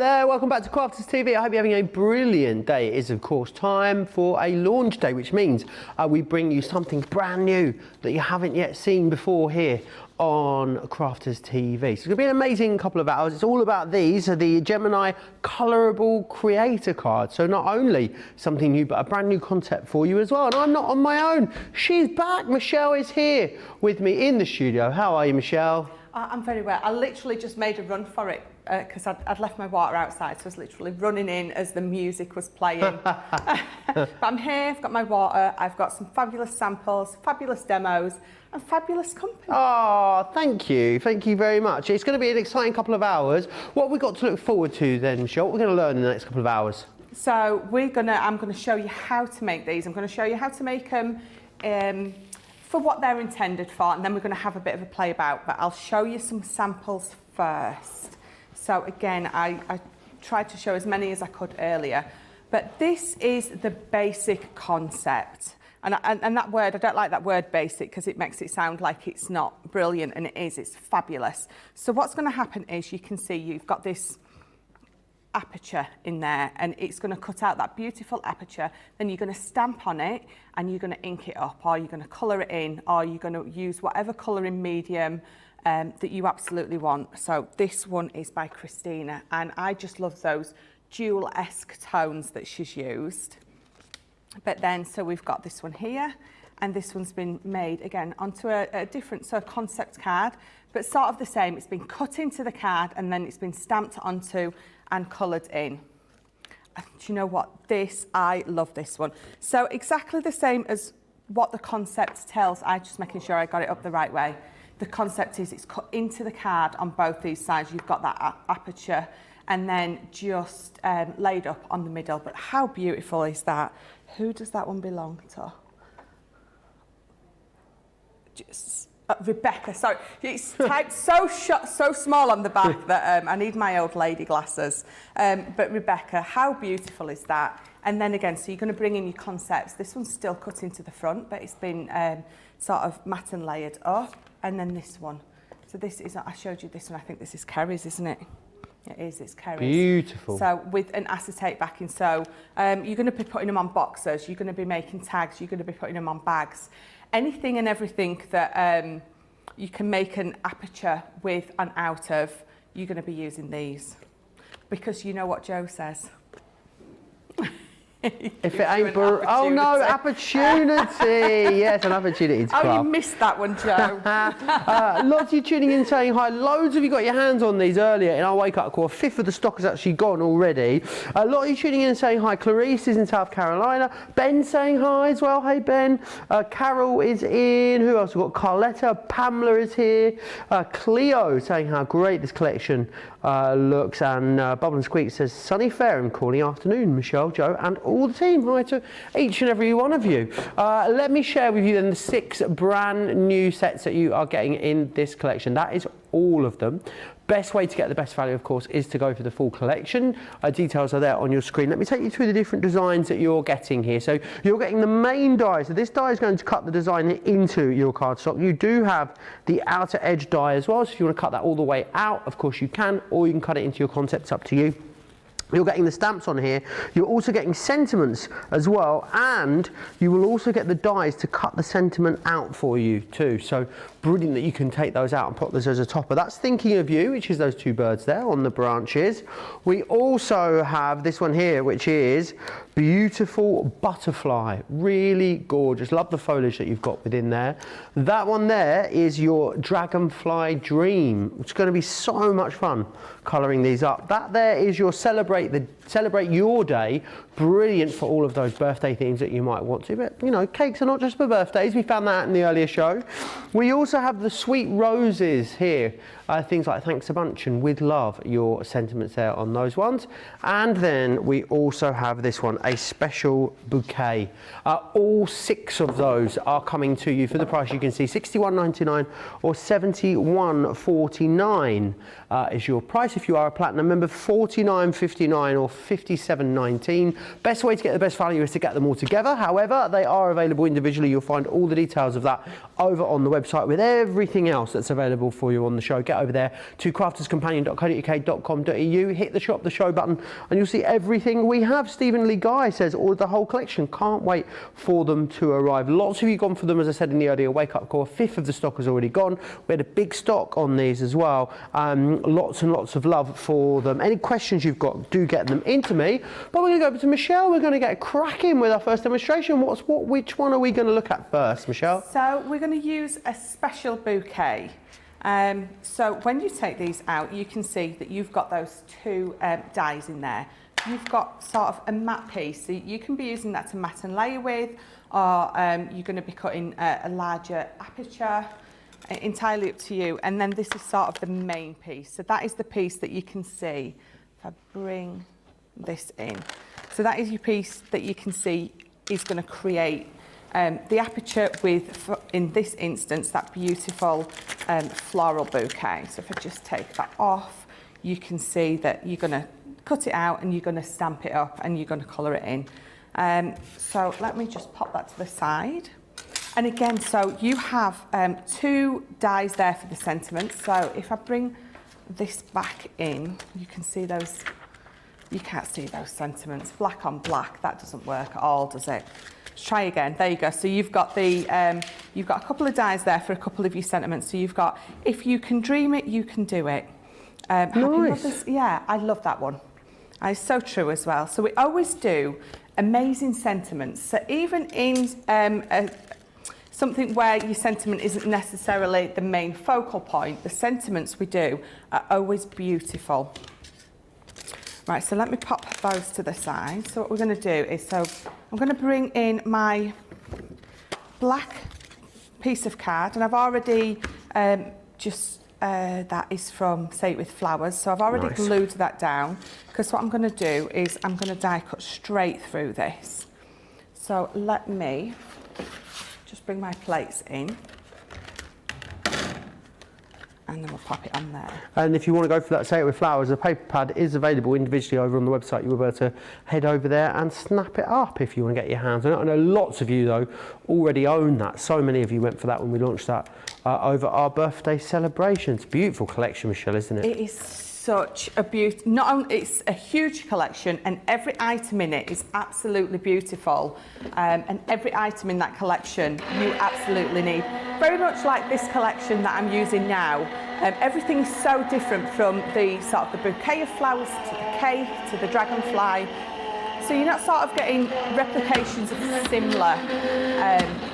there, welcome back to Crafters TV. I hope you're having a brilliant day. It is of course time for a launch day, which means we bring you something brand new that you haven't yet seen before here on Crafters TV. So it's going to be an amazing couple of hours. It's all about these, the Gemini Colourable Creator Cards. So not only something new, but a brand new concept for you as well. And I'm not on my own. She's back. Michelle is here with me in the studio. How are you, Michelle? I'm very well. I literally just made a run for it because I'd left my water outside, so I was literally running in as the music was playing. But I'm here, I've got my water, I've got some fabulous samples, fabulous demos, and fabulous company. Oh, thank you very much. It's going to be an exciting couple of hours. What have we got to look forward to then, Michelle? What are we going to learn in the next couple of hours? So I'm going to show you how to make these. I'm going to show you how to make them for what they're intended for, and then we're going to have a bit of a play about, but I'll show you some samples first. So again, I tried to show as many as I could earlier, but this is the basic concept. And that word, I don't like that word basic because it makes it sound like it's not brilliant, and it is, it's fabulous. So what's going to happen is you can see you've got this aperture in there, and it's going to cut out that beautiful aperture. Then you're going to stamp on it and you're going to ink it up, or you're going to colour it in, or you're going to use whatever colouring medium that you absolutely want. So this one is by Christina, and I just love those jewel-esque tones that she's used. But then, so we've got this one here, and this one's been made again onto a different sort of concept card, but sort of the same. It's been cut into the card and then it's been stamped onto and coloured in. And do you know what? I love this one. So exactly the same as what the concept tells. I'm just making sure I got it up the right way. The concept is it's cut into the card on both these sides. You've got that aperture and then just laid up on the middle. But how beautiful is that? Who does that one belong to? Rebecca, sorry, it's typed so small on the back that I need my old lady glasses. But Rebecca, how beautiful is that? And then again, so you're going to bring in your concepts. This one's still cut into the front, but it's been sort of matte and layered up. And then this one. So this is, I showed you this one, I think this is Kerry's, isn't it? It is, it's Kerry's. Beautiful. So with an acetate backing. So you're going to be putting them on boxes, you're going to be making tags, you're going to be putting them on bags. Anything and everything that you can make an aperture with and out of, you're going to be using these. Because you know what Joe says. If it ain't oh no, opportunity. Yes, an opportunity to craft. Oh, you missed that one, Joe. Lots of you tuning in saying hi. Loads of you got your hands on these earlier in our wake up call. A fifth of the stock has actually gone already. A lot of you tuning in saying hi. Clarice is in South Carolina. Ben saying hi as well. Hey Ben. Carol is in. Who else? We've got Carletta. Pamela is here. Cleo saying how great this collection looks. And Bubble and Squeak says sunny fair and calling afternoon. Michelle, Joe and all the team. Hi to each and every one of you. Let me share with you then the 6 brand new sets that you are getting in this collection. That is all of them. Best way to get the best value, of course, is to go for the full collection. Details are there on your screen. Let me take you through the different designs that you're getting here. So you're getting the main die. So this die is going to cut the design into your cardstock. You do have the outer edge die as well. So if you want to cut that all the way out, of course you can, or you can cut it into your concept. It's up to you. You're getting the stamps on here. You're also getting sentiments as well, and you will also get the dies to cut the sentiment out for you too. So brilliant that you can take those out and put those as a topper. That's thinking of you, which is those 2 birds there on the branches. We also have this one here, which is beautiful butterfly. Really gorgeous. Love the foliage that you've got within there. That one there is your dragonfly dream. It's going to be so much fun colouring these up. That there is your celebrate your day. Brilliant for all of those birthday themes that you might want to. But you know, cakes are not just for birthdays. We found that out in the earlier show. We also have the sweet roses here. Things like thanks a bunch and with love, your sentiments there on those ones. And then we also have this one, a special bouquet. All 6 of those are coming to you for the price you can see, £61.99 or £71.49 is your price if you are a platinum member, £49.59 or £57.19. Best way to get the best value is to get them all together. However, they are available individually. You'll find all the details of that over on the website with everything else that's available for you on the show. Get over there to crafterscompanion.co.uk.com.au, hit the shop the show button, and you'll see everything we have. Stephen Lee Guy says ordered the whole collection, can't wait for them to arrive. Lots of you gone for them, as I said in the earlier wake up call. A fifth of the stock has already gone. We had a big stock on these as well. Lots and lots of love for them. Any questions you've got, do get them into me. But we're going to go over to Michelle. We're going to get cracking with our first demonstration. Which one are we going to look at first, Michelle? So we're going to use a special bouquet. So when you take these out, you can see that you've got those 2 dies in there. You've got sort of a matte piece, so you can be using that to matte and layer with, or you're going to be cutting a larger aperture, entirely up to you. And then this is sort of the main piece. So that is the piece that you can see. If I bring this in. So that is your piece that you can see is going to create the aperture with, in this instance, that beautiful floral bouquet. So if I just take that off, you can see that you're going to cut it out and you're going to stamp it up and you're going to colour it in. So let me just pop that to the side. And again, so you have 2 dies there for the sentiments. So if I bring this back in, you can see those, you can't see those sentiments. Black on black, that doesn't work at all, does it? Let's try again. There you go. So you've got the you've got a couple of dies there for a couple of your sentiments. So you've got, if you can dream it, you can do it. Happy Mother's, yeah, I love that one. It's so true as well. So we always do amazing sentiments. So even in something where your sentiment isn't necessarily the main focal point, the sentiments we do are always beautiful. Right, so let me pop those to the side. So what we're going to do is, so I'm going to bring in my black piece of card, and I've already that is from Say It With Flowers, so I've already glued that down, because what I'm going to do is I'm going to die cut straight through this. So let me just bring my plates in, and then we'll pop it on there. And if you want to go for that Say It With Flowers, the paper pad is available individually over on the website. You'll be able to head over there and snap it up if you want to get your hands on it. I know lots of you, though, already own that. So many of you went for that when we launched that over our birthday celebrations. Beautiful collection, Michelle, isn't it? It is such a beauty. Not only, it's a huge collection, and every item in it is absolutely beautiful. And every item in that collection you absolutely need. Very much like this collection that I'm using now. Everything is so different, from the sort of the bouquet of flowers to the cake to the dragonfly. So you're not sort of getting replications of similar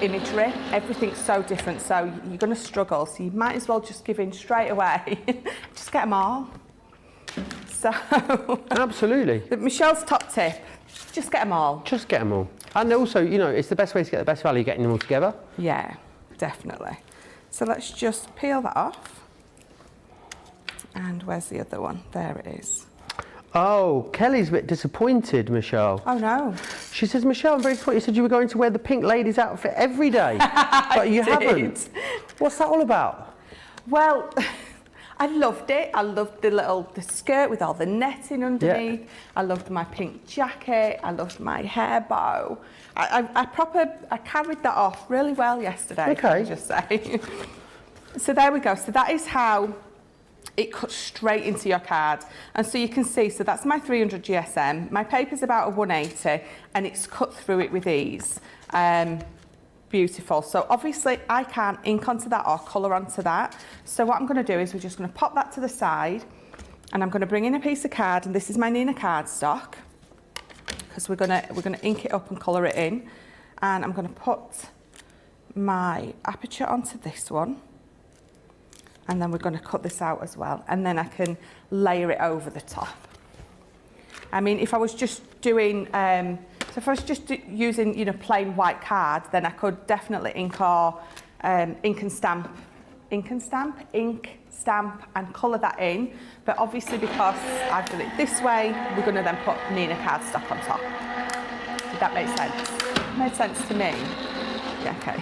imagery. Everything's so different, so you're going to struggle. So you might as well just give in straight away. Just get them all. So absolutely. Michelle's top tip: just get them all. Just get them all. And also, you know, it's the best way to get the best value, getting them all together. Yeah, definitely. So let's just peel that off. And where's the other one? There it is. Oh, Kelly's a bit disappointed, Michelle. Oh no. She says, Michelle, I'm very disappointed. You said you were going to wear the pink lady's outfit every day, but you haven't. What's that all about? Well, I loved it. I loved the skirt with all the netting underneath. Yeah. I loved my pink jacket. I loved my hair bow. I carried that off really well yesterday. Okay. Can I just say. So there we go. So that is how it cuts straight into your card. And so you can see, so that's my 300 GSM. My paper's about a 180, and it's cut through it with ease. Beautiful. So obviously I can't ink onto that or colour onto that. So what I'm going to do is we're just going to pop that to the side, and I'm going to bring in a piece of card, and this is my Nina cardstock, because we're going to ink it up and colour it in. And I'm going to put my aperture onto this one, and then we're going to cut this out as well, and then I can layer it over the top. I mean, if I was just doing, so if I was just using, you know, plain white card, then I could definitely ink or ink stamp and colour that in. But obviously, because I've done it this way, we're going to then put Nina cardstock on top. Did that make sense? Made sense to me? Yeah, okay.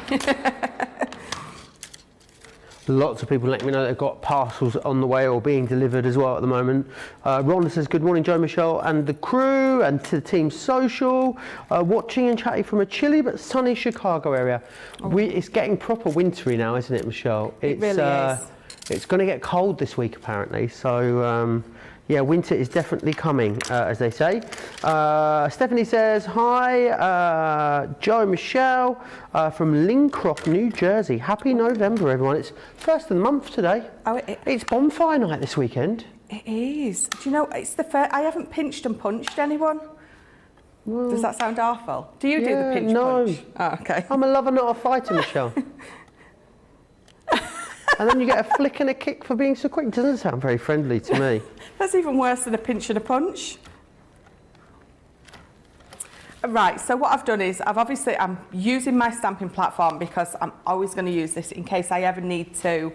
Lots of people letting me know they've got parcels on the way or being delivered as well at the moment. Rhonda says, good morning, Joe, Michelle and the crew and to the team social. Watching and chatting from a chilly but sunny Chicago area. It's getting proper wintry now, isn't it, Michelle? It really is. It's going to get cold this week, apparently. So, yeah, winter is definitely coming, as they say. Stephanie says, hi, Joe and Michelle from Lincroft, New Jersey. Happy November, everyone. It's first of the month today. Oh, it's bonfire night this weekend. It is. Do you know, it's the first, I haven't pinched and punched anyone. Well, does that sound awful? Do you do the pinch punch? Oh, okay. I'm a lover, not a fighter, Michelle. And then you get a flick and a kick for being so quick. It doesn't sound very friendly to me. That's even worse than a pinch and a punch. Right, so what I've done is I'm using my stamping platform because I'm always going to use this in case I ever need to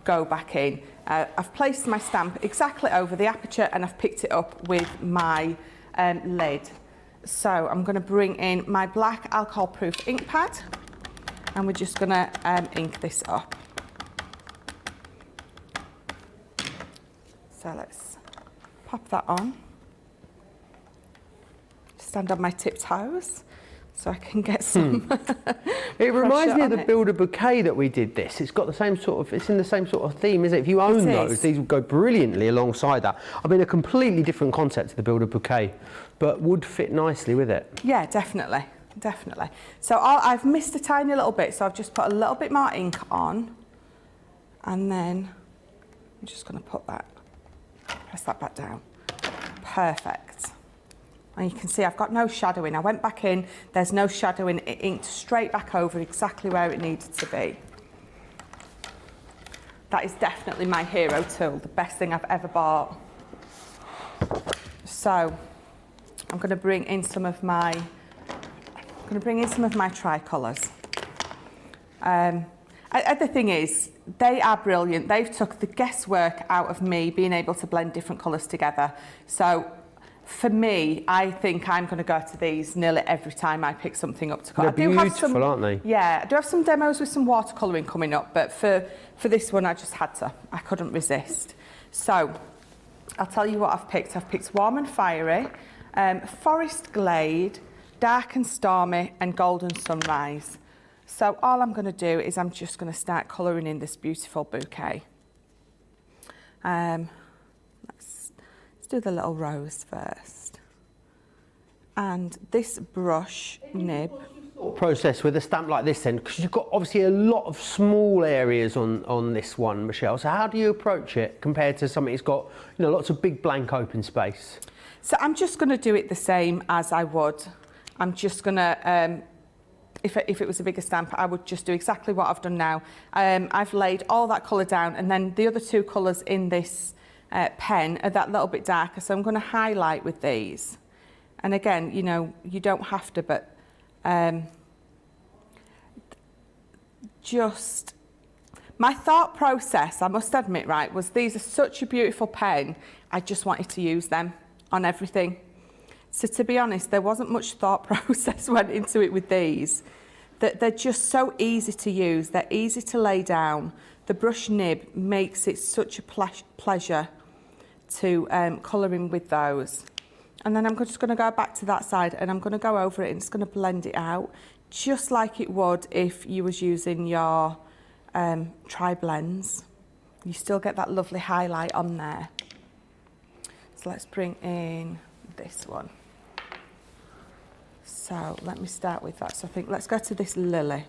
go back in. I've placed my stamp exactly over the aperture and I've picked it up with my lid. So I'm going to bring in my black alcohol-proof ink pad and we're just going to ink this up. So let's pop that on. Stand on my tiptoes so I can get some. It reminds me of the Builder Bouquet that we did this. It's got the same sort of, it's in the same sort of theme, isn't it? If you own those, these would go brilliantly alongside that. I mean, a completely different concept to the Builder Bouquet, but would fit nicely with it. Yeah, definitely, definitely. So I've missed a tiny little bit, so I've just put a little bit more ink on, and then I'm just going to put that, press that back down. Perfect. And you can see I've got no shadowing. I went back in, there's no shadowing, it inked straight back over exactly where it needed to be. That is definitely my hero tool, the best thing I've ever bought. So I'm going to bring in some of my tricolours. The thing is, they are brilliant. They've took the guesswork out of me being able to blend different colours together. So for me, I think I'm going to go to these nearly every time I pick something up to cut. They're beautiful, aren't they? Yeah, I do have some demos with some watercolouring coming up, but for this one I just had to. I couldn't resist. So I'll tell you what I've picked. I've picked Warm and Fiery, Forest Glade, Dark and Stormy, and Golden Sunrise. So all I'm going to do is I'm just going to start colouring in this beautiful bouquet. Let's do the little rose first. And this brush nib. Process with a stamp like this then, because you've got obviously a lot of small areas on this one, Michelle. So how do you approach it compared to something that's got, you know, lots of big blank open space? So I'm just going to do it the same as I would. I'm just going to, if it was a bigger stamp, I would just do exactly what I've done now. I've laid all that colour down, and then the other two colours in this pen are that little bit darker, so I'm going to highlight with these. And again, you know, you don't have to, but just my thought process, I must admit, right, was these are such a beautiful pen, I just wanted to use them on everything. So to be honest, there wasn't much thought process went into it with these. They're just so easy to use, they're easy to lay down. The brush nib makes it such a pleasure to colour in with those. And then I'm just going to go back to that side and I'm going to go over it and it's going to blend it out, just like it would if you was using your tri-blends. You still get that lovely highlight on there. So let's bring in this one. So let me start with that. So I think let's go to this lily.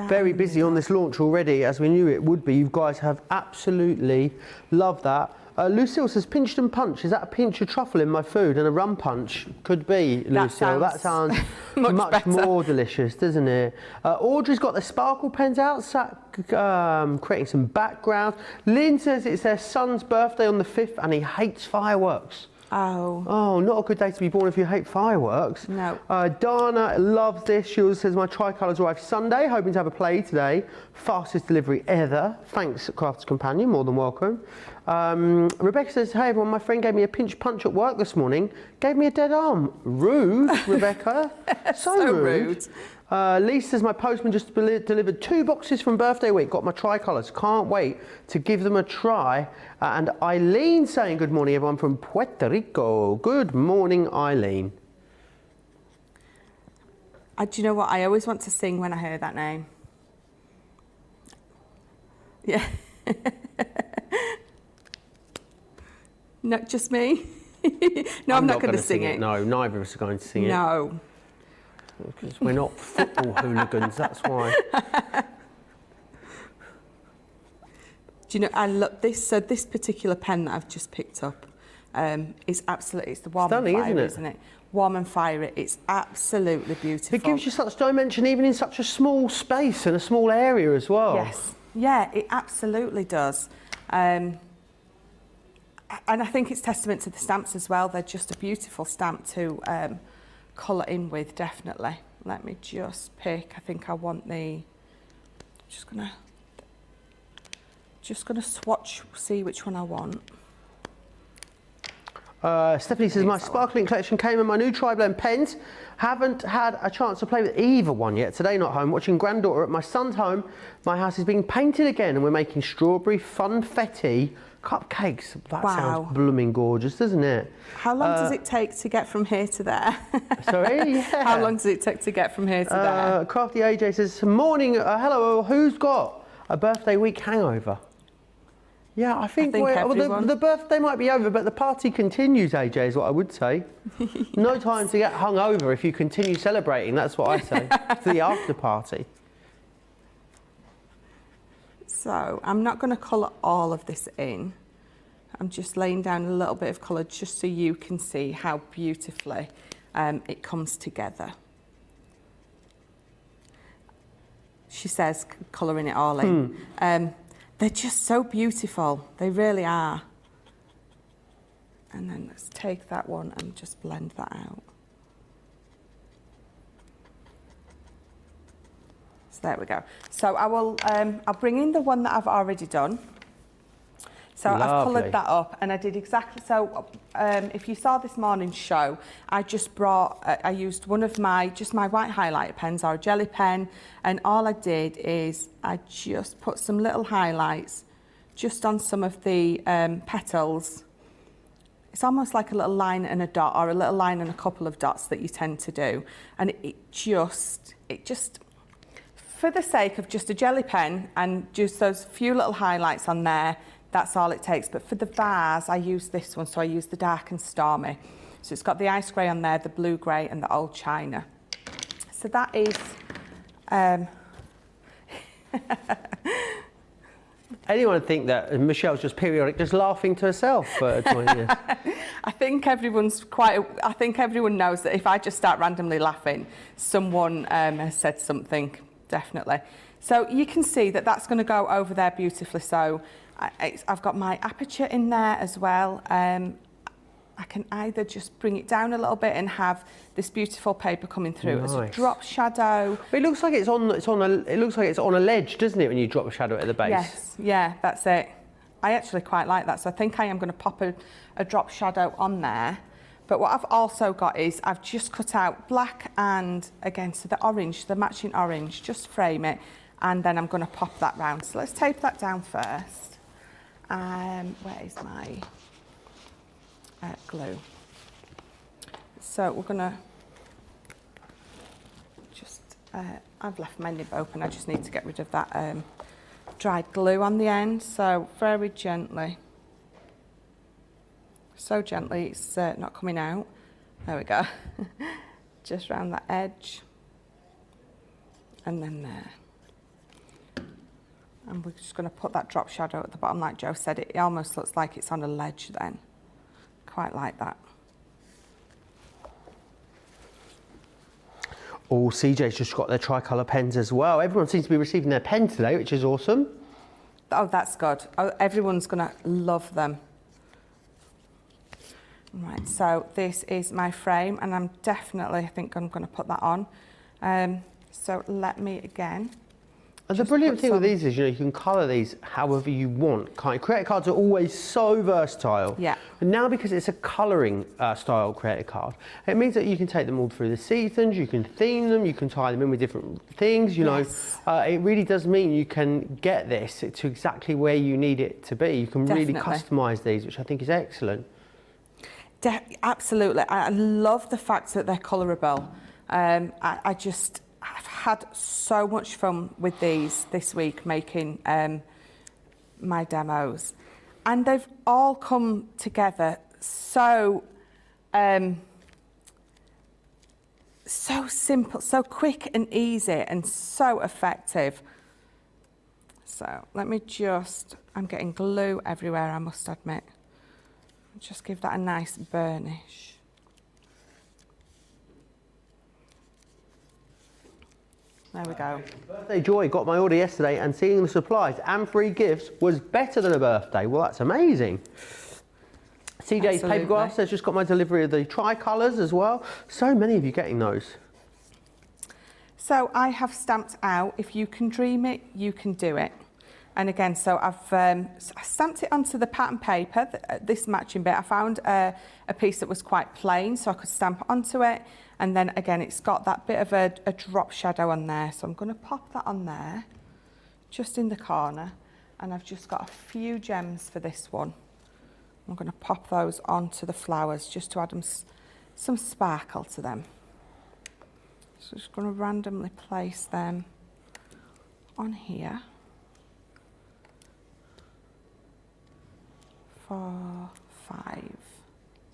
Very busy on this launch already, as we knew it would be. You guys have absolutely loved that. Lucille says, pinched and punch. Is that a pinch of truffle in my food? And a rum punch could be, Lucille. That sounds much more delicious, doesn't it? Audrey's got the sparkle pens out, creating some background. Lynn says it's their son's birthday on the 5th and he hates fireworks. Oh. Oh, not a good day to be born if you hate fireworks. No. Dana loves this. She also says, my tricolours arrive Sunday, hoping to have a play today. Fastest delivery ever. Thanks, Crafts Companion, more than welcome. Rebecca says, hey everyone, my friend gave me a pinch punch at work this morning. Gave me a dead arm. Rude, Rebecca. so rude. Lisa says, my postman just delivered 2 boxes from birthday week. Got my tricolours. Can't wait to give them a try. And Eileen saying, good morning everyone from Puerto Rico. Good morning, Eileen. Do you know what? I always want to sing when I hear that name. Yeah. Not just me. No, I'm not going to sing it. No, neither of us are going to sing it. No. Because we're not football hooligans, that's why. Do you know, I love this. So this particular pen that I've just picked up is absolutely, it's the Warm and Fire, isn't it? Warm and Fire, it's absolutely beautiful. It gives you such dimension even in such a small space and a small area as well. Yes, yeah, it absolutely does. And I think it's testament to the stamps as well. They're just a beautiful stamp to colour in with, definitely. Let me just pick, I think I want the, just gonna swatch, see which one I want. Stephanie says, my sparkling collection came in my new tri-blend pens. Haven't had a chance to play with either one yet. Today not home, watching granddaughter at my son's home. My house is being painted again and we're making strawberry funfetti cupcakes. That sounds blooming gorgeous, doesn't it? How long does it take to get from here to there? Sorry? Yeah. How long does it take to get from here to there? Crafty AJ says, morning, hello, who's got a birthday week hangover? Yeah, I think the birthday might be over, but the party continues, AJ, is what I would say. Yes. No time to get hungover if you continue celebrating, that's what I say. For the after party. So I'm not going to colour all of this in. I'm just laying down a little bit of colour just so you can see how beautifully it comes together. She says colouring it all in. They're just so beautiful. They really are. And then let's take that one and just blend that out. So there we go. So I will, I'll bring in the one that I've already done. So Lovely. I've coloured that up and I did exactly, so if you saw this morning's show, I just brought, I used one of my, just my white highlighter pens or a jelly pen, and all I did is I just put some little highlights just on some of the petals. It's almost like a little line and a dot, or a little line and a couple of dots that you tend to do. And it just, for the sake of just a jelly pen and just those few little highlights on there, that's all it takes. But for the bars, I use this one. So I use the Dark and Stormy. So it's got the ice grey on there, the blue grey and the old china. So that is... Anyone think that Michelle's just just laughing to herself for 20 years? I think everyone knows that if I just start randomly laughing, someone has said something, definitely. So you can see that that's going to go over there beautifully. So I've got my aperture in there as well. I can either just bring it down a little bit and have this beautiful paper coming through as a drop shadow. It looks like it's on a ledge, doesn't it, when you drop a shadow at the base? Yes, yeah, that's it. I actually quite like that, so I think I am going to pop a drop shadow on there. But what I've also got is I've just cut out black and, again, so the orange, the matching orange, just frame it, and then I'm going to pop that round. So let's tape that down first. Where is my glue? So we're going to just, I've left my nib open, I just need to get rid of that dried glue on the end. So very gently, so gently, it's not coming out. There we go. Just round that edge and then there. And we're just going to put that drop shadow at the bottom, like Joe said. It almost looks like it's on a ledge then. Quite like that. Oh, CJ's just got their tricolour pens as well. Everyone seems to be receiving their pen today, which is awesome. Oh, that's good. Oh, everyone's going to love them. Right, so this is my frame, and I think I'm going to put that on. So let me again. And the brilliant thing with these is, you can colour these however you want. Creator cards are always so versatile. Yeah. And now because it's a colouring style creator card, it means that you can take them all through the seasons, you can theme them, you can tie them in with different things, you know. It really does mean you can get this to exactly where you need it to be. You can really customise these, which I think is excellent. Absolutely. I love the fact that they're colourable. I've had so much fun with these this week making my demos, and they've all come together so simple, so quick and easy, and so effective. So let me I'm getting glue everywhere, I must admit. Just give that a nice burnish. There we go. Birthday Joy got my order yesterday, and seeing the supplies and free gifts was better than a birthday. Well, that's amazing. CJ's Paper Glass has just got my delivery of the tricolours as well. So many of you getting those. So I have stamped out, if you can dream it, you can do it. And again, so I've stamped it onto the pattern paper, this matching bit. I found a piece that was quite plain, so I could stamp onto it. And then again, it's got that bit of a drop shadow on there. So I'm going to pop that on there, just in the corner. And I've just got a few gems for this one. I'm going to pop those onto the flowers just to add them some sparkle to them. So just going to randomly place them on here. 4, 5.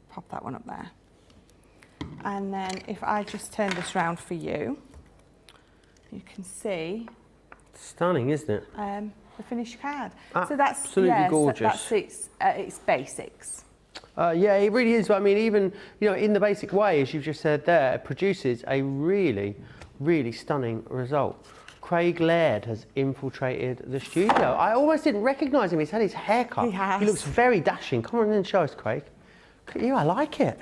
Pop that one up there. And then if I just turn this round for you, you can see. Stunning, isn't it? The finished card. Absolutely gorgeous. So that's its basics. Yeah, it really is. I mean, even in the basic way, as you've just said there, it produces a really, really stunning result. Craig Laird has infiltrated the studio. I almost didn't recognise him. He's had his hair cut. He has. He looks very dashing. Come on in and show us, Craig. Look at you, I like it.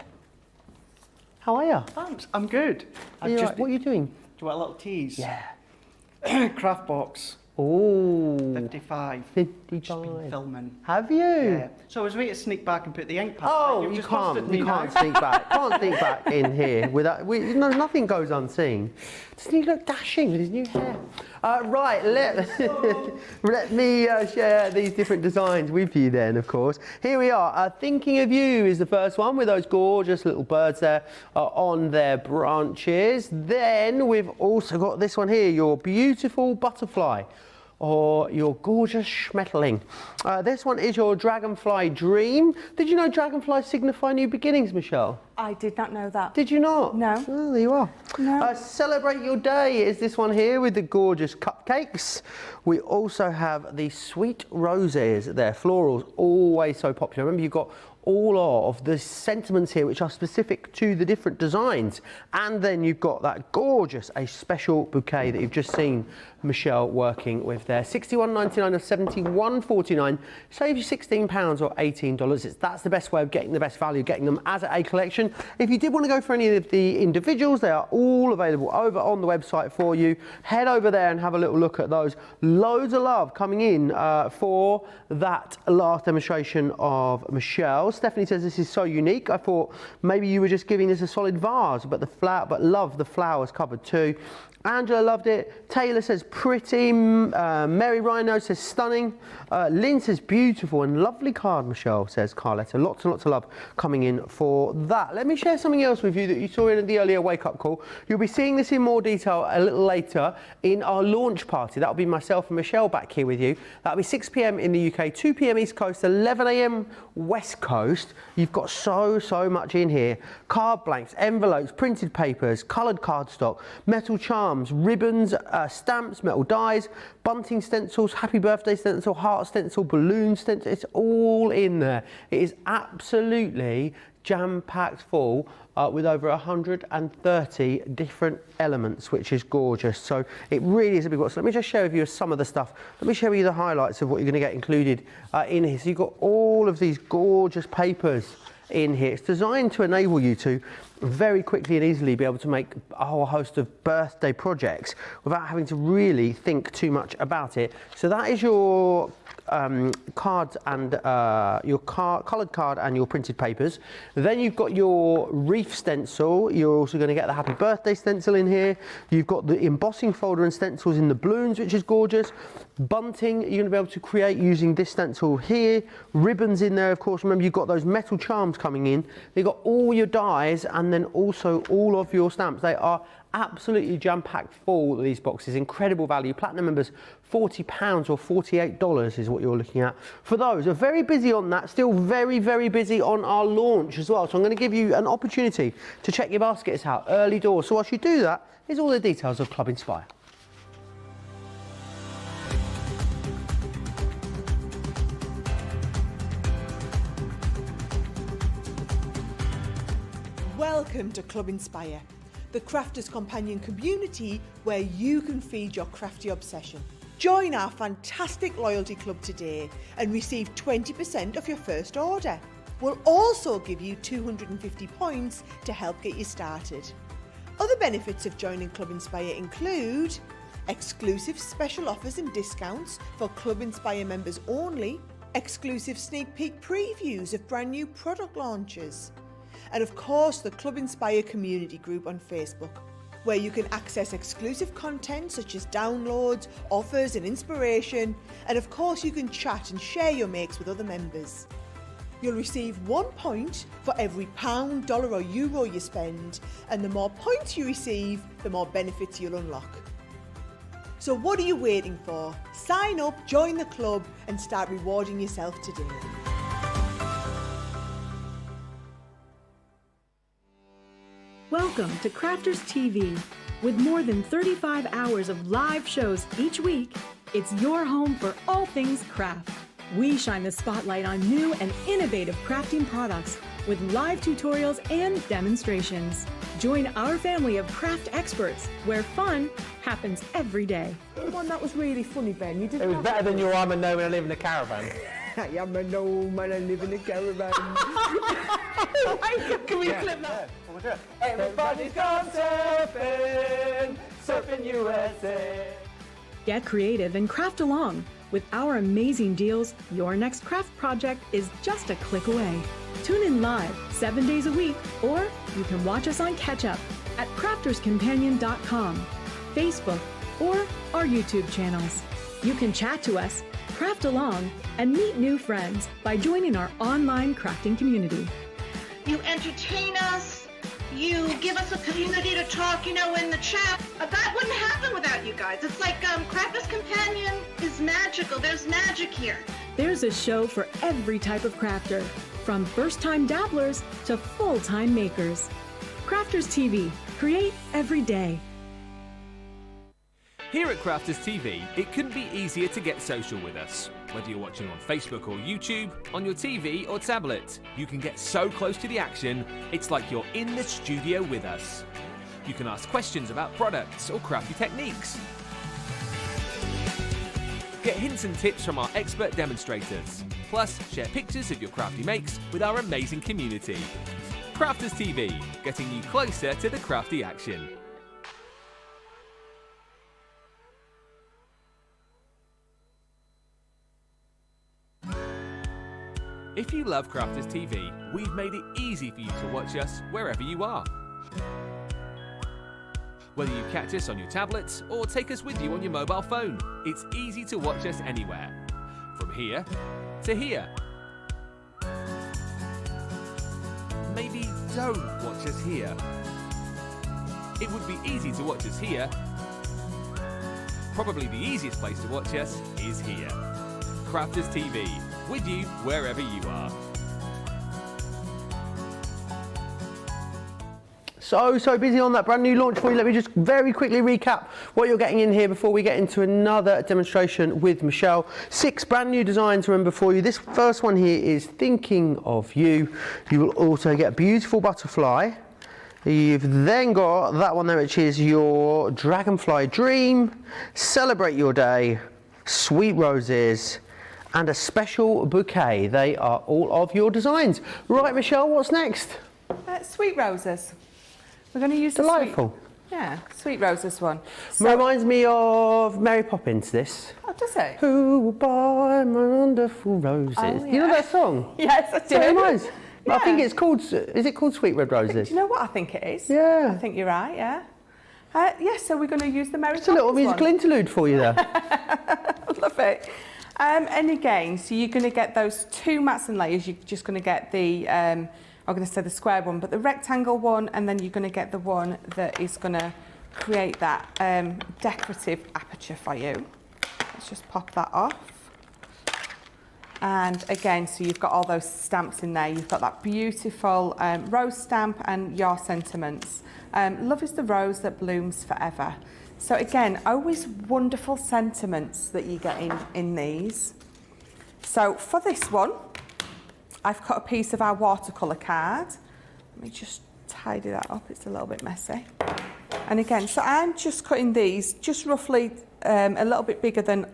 How are you? Thanks, I'm good. What are you doing? Do you want a little tease? Yeah. Craft box. Oh. 55. 55. Just been filming. Have you? Yeah. So I was waiting to sneak back and put the ink pad. Oh, you can't sneak back. Can't sneak back in here without. Nothing goes unseen. Doesn't he look dashing with his new hair? Right, let me share these different designs with you then, of course. Here we are. Thinking of You is the first one with those gorgeous little birds there on their branches. Then we've also got this one here, Your Beautiful Butterfly, or Your Gorgeous Schmetterling. This one is Your Dragonfly Dream. Did you know dragonflies signify new beginnings, Michelle? I did not know that. Did you not? No. Oh, there you are. No. Celebrate Your Day is this one here with the gorgeous cupcakes. We also have the Sweet Roses there. Florals, always so popular. Remember, you've got all of the sentiments here which are specific to the different designs, and then you've got that gorgeous a special bouquet that you've just seen Michelle working with there. $61.99 of $71.49 saves you £16 or $18. That's the best way of getting the best value, getting them as a collection. If you did want to go for any of the individuals, they are all available over on the website for you. Head over there and have a little look at those. Loads of love coming in for that last demonstration of Michelle. Stephanie says this is so unique. I thought maybe you were just giving this a solid vase, but love the flowers covered too. Angela loved it. Taylor says pretty. Mary Rhino says stunning. Lynn says beautiful and lovely card, Michelle, says Carletta. Lots and lots of love coming in for that. Let me share something else with you that you saw in the earlier wake-up call. You'll be seeing this in more detail a little later in our launch party. That'll be myself and Michelle back here with you. That'll be 6 p.m. in the UK, 2 p.m. East Coast, 11 a.m. West Coast. You've got so much in here. Card blanks, envelopes, printed papers, coloured cardstock, metal charms, ribbons, stamps, metal dies, bunting stencils, happy birthday stencil, heart stencil, balloon stencil. It's all in there. It is absolutely jam-packed full with over 130 different elements, which is gorgeous. So it really is a big box. So let me just share with you some of the stuff. Let me show you the highlights of what you're going to get included in here. So you've got all of these gorgeous papers in here. It's designed to enable you to very quickly and easily be able to make a whole host of birthday projects without having to really think too much about it. So that is your cards and your coloured card and your printed papers. Then you've got your wreath stencil. You're also going to get the happy birthday stencil in here. You've got the embossing folder and stencils in the balloons, which is gorgeous. Bunting you're going to be able to create using this stencil here. Ribbons in there, of course. Remember, you've got those metal charms coming in. You've got all your dies and then also all of your stamps. They are absolutely jam-packed full of these boxes. Incredible value. Platinum members, £40 or $48 is what you're looking at. For those, are very busy on that, still very, very busy on our launch as well. So I'm going to give you an opportunity to check your baskets out early doors. So whilst you do that, here's all the details of Club Inspire. Welcome to Club Inspire, the crafters companion community where you can feed your crafty obsession. Join our fantastic loyalty club today and receive 20% off your first order. We'll also give you 250 points to help get you started. Other benefits of joining Club Inspire include exclusive special offers and discounts for Club Inspire members only, exclusive sneak peek previews of brand new product launches, and of course the Club Inspire community group on Facebook, where you can access exclusive content such as downloads, offers and inspiration, and of course you can chat and share your makes with other members. You'll receive 1 point for every £1, dollar or euro you spend, and the more points you receive, the more benefits you'll unlock. So what are you waiting for? Sign up, join the club and start rewarding yourself today. Welcome to Crafters TV. With more than 35 hours of live shows each week, it's your home for all things craft. We shine the spotlight on new and innovative crafting products with live tutorials and demonstrations. Join our family of craft experts where fun happens every day. The one that was really funny, Ben. You did. It was better than your I'm a gnome and I live in a caravan. I am a gnome and I live in a caravan. Can we clip that? Everybody's gone surfing, surfing USA. Get creative and craft along. With our amazing deals, your next craft project is just a click away. Tune in live 7 days a week, or you can watch us on Catch Up at crafterscompanion.com, Facebook, or our YouTube channels. You can chat to us, craft along, and meet new friends by joining our online crafting community. You entertain us. You give us a community to talk, in the chat. That wouldn't happen without you guys. It's like Crafters Companion is magical. There's magic here. There's a show for every type of crafter, from first-time dabblers to full-time makers. Crafters TV. Create every day. Here at Crafters TV, it couldn't be easier to get social with us. Whether you're watching on Facebook or YouTube, on your TV or tablet, you can get so close to the action, it's like you're in the studio with us. You can ask questions about products or crafty techniques. Get hints and tips from our expert demonstrators. Plus, share pictures of your crafty makes with our amazing community. Crafters TV, getting you closer to the crafty action. If you love Crafters TV, we've made it easy for you to watch us wherever you are. Whether you catch us on your tablets or take us with you on your mobile phone, it's easy to watch us anywhere. From here to here. Maybe don't watch us here. It would be easy to watch us here. Probably the easiest place to watch us is here. Crafters TV, with you wherever you are. So busy on that brand new launch for you. Let me just very quickly recap what you're getting in here before we get into another demonstration with Michelle. 6 brand new designs, remember, for you. This first one here is Thinking of You. You will also get a beautiful butterfly. You've then got that one there, which is your Dragonfly Dream, Celebrate Your Day, Sweet Roses, and a special bouquet. They are all of your designs. Right, Michelle, what's next? Sweet roses. We're going to use Delightful. Sweet roses one. Reminds me of Mary Poppins, this. Oh, does it? Who will buy my wonderful roses? Oh, You know that song? Yes, I do. So it reminds. Yeah. I think it's called, is it called Sweet Red Roses? Do you know what I think it is? Yeah. I think you're right, yeah. Yes, so we're going to use the Mary It's a little Poppins musical one. interlude for you there. Love it. And again, so you're going to get those two mats and layers. You're just going to get the, I'm going to say the square one, but the rectangle one, and then you're going to get the one that is going to create that decorative aperture for you. Let's just pop that off. And again, so you've got all those stamps in there. You've got that beautiful rose stamp and your sentiments. Love is the rose that blooms forever. So again, always wonderful sentiments that you get in these. So for this one, I've cut a piece of our watercolour card. Let me just tidy that up, it's a little bit messy. And again, so I'm just cutting these just roughly a little bit bigger than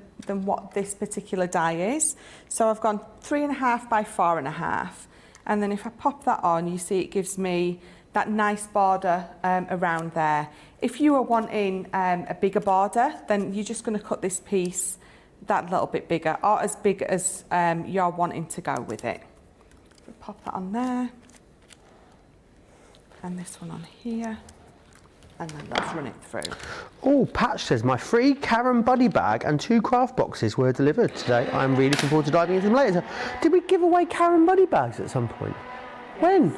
what this particular die is. So I've gone 3.5 by 4.5. And then if I pop that on, you see it gives me that nice border around there. If you are wanting a bigger border, then you're just going to cut this piece that little bit bigger, or as big as you're wanting to go with it. So pop that on there. And this one on here. And then let's run it through. Oh, Patch says, my free Karen Buddy bag and 2 craft boxes were delivered today. I'm really looking forward to diving into them later. Did we give away Karen Buddy bags at some point? When?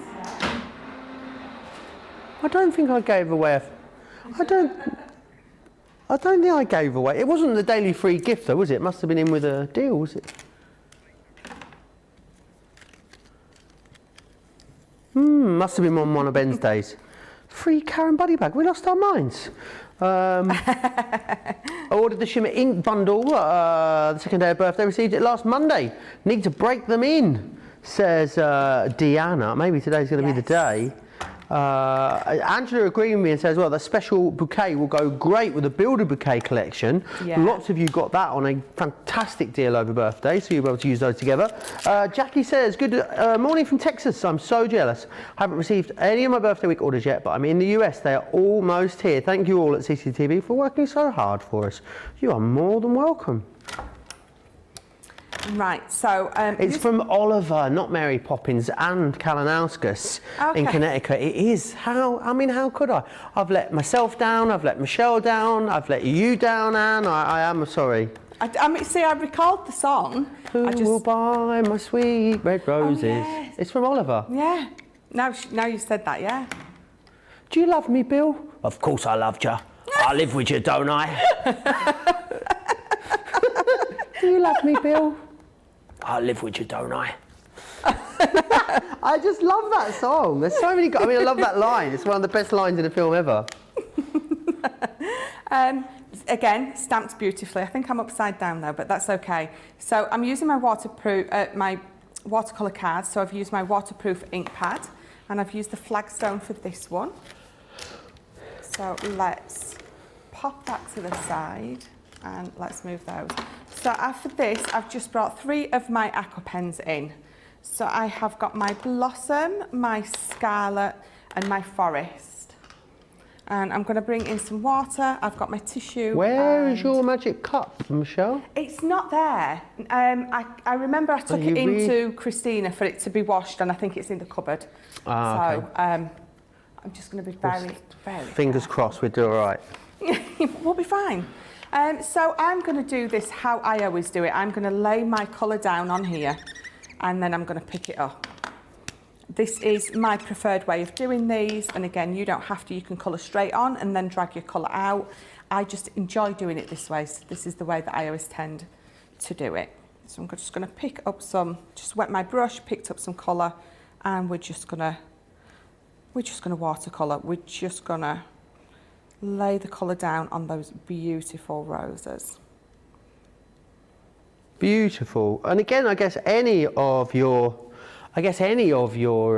I don't think I gave away I don't think I gave away. It wasn't the daily free gift though, was it? It must have been in with a deal, was it? Must have been on one of Ben's days. Free Karen Buddy bag. We lost our minds. I ordered the Shimmer ink bundle the second day of birthday. Received it last Monday. Need to break them in, says Deanna. Maybe today's going to be the day. Angela agreed with me and says, well, the special bouquet will go great with the Builder Bouquet collection. Yeah. Lots of you got that on a fantastic deal over birthday, so you'll be able to use those together. Jackie says, good morning from Texas. I'm so jealous. I haven't received any of my birthday week orders yet, but I'm in the US. They are almost here. Thank you all at CCTV for working so hard for us. You are more than welcome. Right, so... it's from Oliver, not Mary Poppins, and Kalanauskas in Connecticut. It is. How could I? I've let myself down, I've let Michelle down, I've let you down, Anne. I am sorry. I mean, see, I recalled the song. Who will buy my sweet red roses? yes. It's from Oliver. Yeah. Now you said that, yeah. Do you love me, Bill? Of course I loved you. I live with you, don't I? Do you love me, Bill? I live with you, don't I? I just love that song. There's so many. I love that line. It's one of the best lines in a film ever. Again, stamped beautifully. I think I'm upside down though, but that's okay. So I'm using my my watercolor card. So I've used my waterproof ink pad, and I've used the flagstone for this one. So let's pop that to the side, and let's move those. So after this, I've just brought 3 of my aqua pens in. So I have got my Blossom, my Scarlet, and my Forest. And I'm going to bring in some water. I've got my tissue. Where is your magic cup, Michelle? It's not there. I remember I took it into Christina for it to be washed, and I think it's in the cupboard. Okay. I'm just going to be very, very Fingers crossed, we'll do all right. We'll be fine. So I'm going to do this how I always do it. I'm going to lay my colour down on here, and then I'm going to pick it up. This is my preferred way of doing these, and again, you don't have to. You can colour straight on and then drag your colour out. I just enjoy doing it this way, so this is the way that I always tend to do it. So I'm just going to pick up some, just wet my brush, picked up some colour, and we're just going to watercolour. We're just going to lay the colour down on those beautiful roses. Beautiful. And again, I guess any of your I guess any of your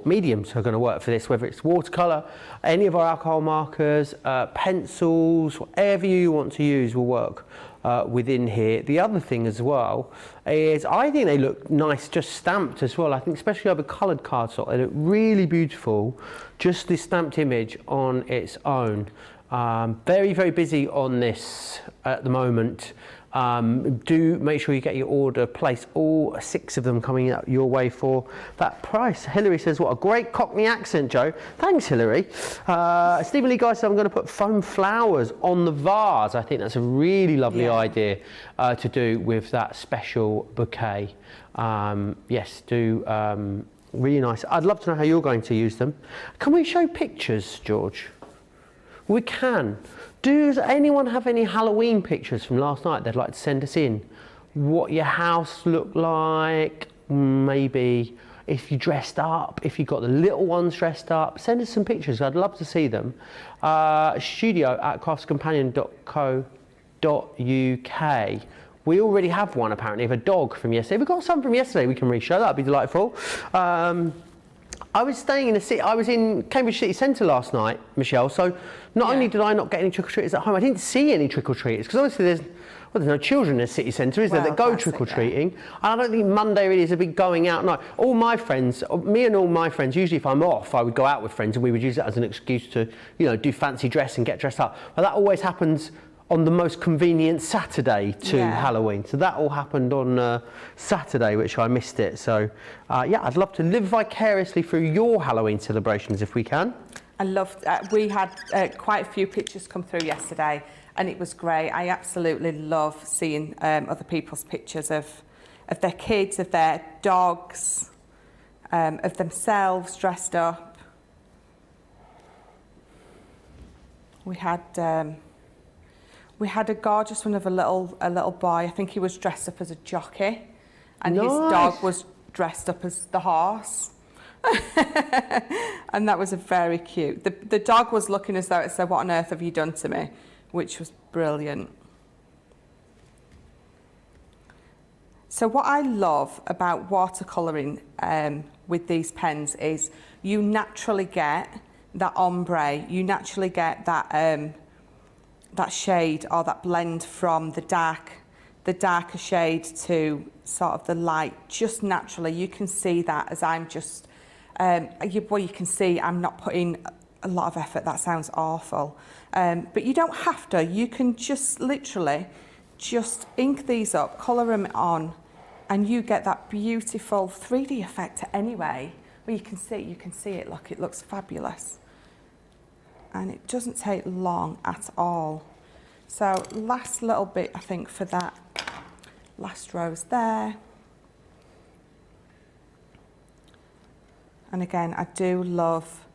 mediums are going to work for this, whether it's watercolor, any of our alcohol markers, pencils, whatever you want to use will work within here. The other thing as well is I think they look nice just stamped as well. I think especially over coloured cardstock, they look really beautiful, just this stamped image on its own. Very, very busy on this at the moment. Do make sure you get your order placed, all 6 of them coming out your way for that price. Hilary says, what a great Cockney accent, Joe. Thanks, Hilary. Stephen Lee Guy says, I'm going to put foam flowers on the vase. I think that's a really lovely idea to do with that special bouquet. Yes, do really nice. I'd love to know how you're going to use them. Can we show pictures, George? We can. Does anyone have any Halloween pictures from last night they'd like to send us in? What your house looked like, maybe if you dressed up, if you got the little ones dressed up, send us some pictures. I'd love to see them. studio@craftscompanion.co.uk. We already have one apparently of a dog from yesterday. We've got some from yesterday we can re-show, that'd be delightful. I was staying in the city, I was in Cambridge City Centre last night, Michelle, so not only did I not get any trick-or-treaters at home, I didn't see any trick-or-treaters, because obviously there's no children in the city centre, is there, that go trick-or-treating. And I don't think Monday really is a big going out night. All my friends, me and all my friends, usually if I'm off, I would go out with friends and we would use it as an excuse to, you know, do fancy dress and get dressed up. But that always happens on the most convenient Saturday to Halloween. So that all happened on Saturday, which I missed it. So yeah, I'd love to live vicariously through your Halloween celebrations if we can. I loved, we had quite a few pictures come through yesterday and it was great. I absolutely love seeing other people's pictures of their kids, of their dogs, of themselves dressed up. We had a gorgeous one of a little boy. I think he was dressed up as a jockey, and his dog was dressed up as the horse. And that was very cute. The dog was looking as though it said, "What on earth have you done to me?" Which was brilliant. So what I love about watercolouring with these pens is you naturally get that ombre. You naturally get that that shade or that blend from the darker shade to sort of the light, just naturally. You can see that as I'm just, you can see I'm not putting a lot of effort. That sounds awful. But you don't have to. You can just literally just ink these up, colour them on, and you get that beautiful 3D effect anyway. Well, you can see it, look, it looks fabulous. And it doesn't take long at all. So last little bit, I think, for that last rose there. And again, I do love,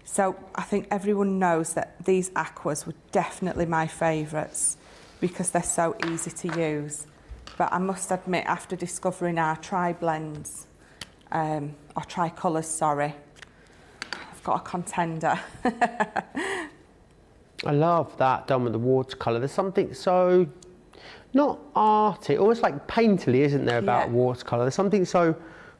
so I think everyone knows that these aquas were definitely my favourites because they're so easy to use. But I must admit, after discovering our tri-blends, or tri-colours, sorry, got a contender. I love that done with the watercolour. There's something so, not arty, almost like painterly, isn't there, about watercolour? There's something so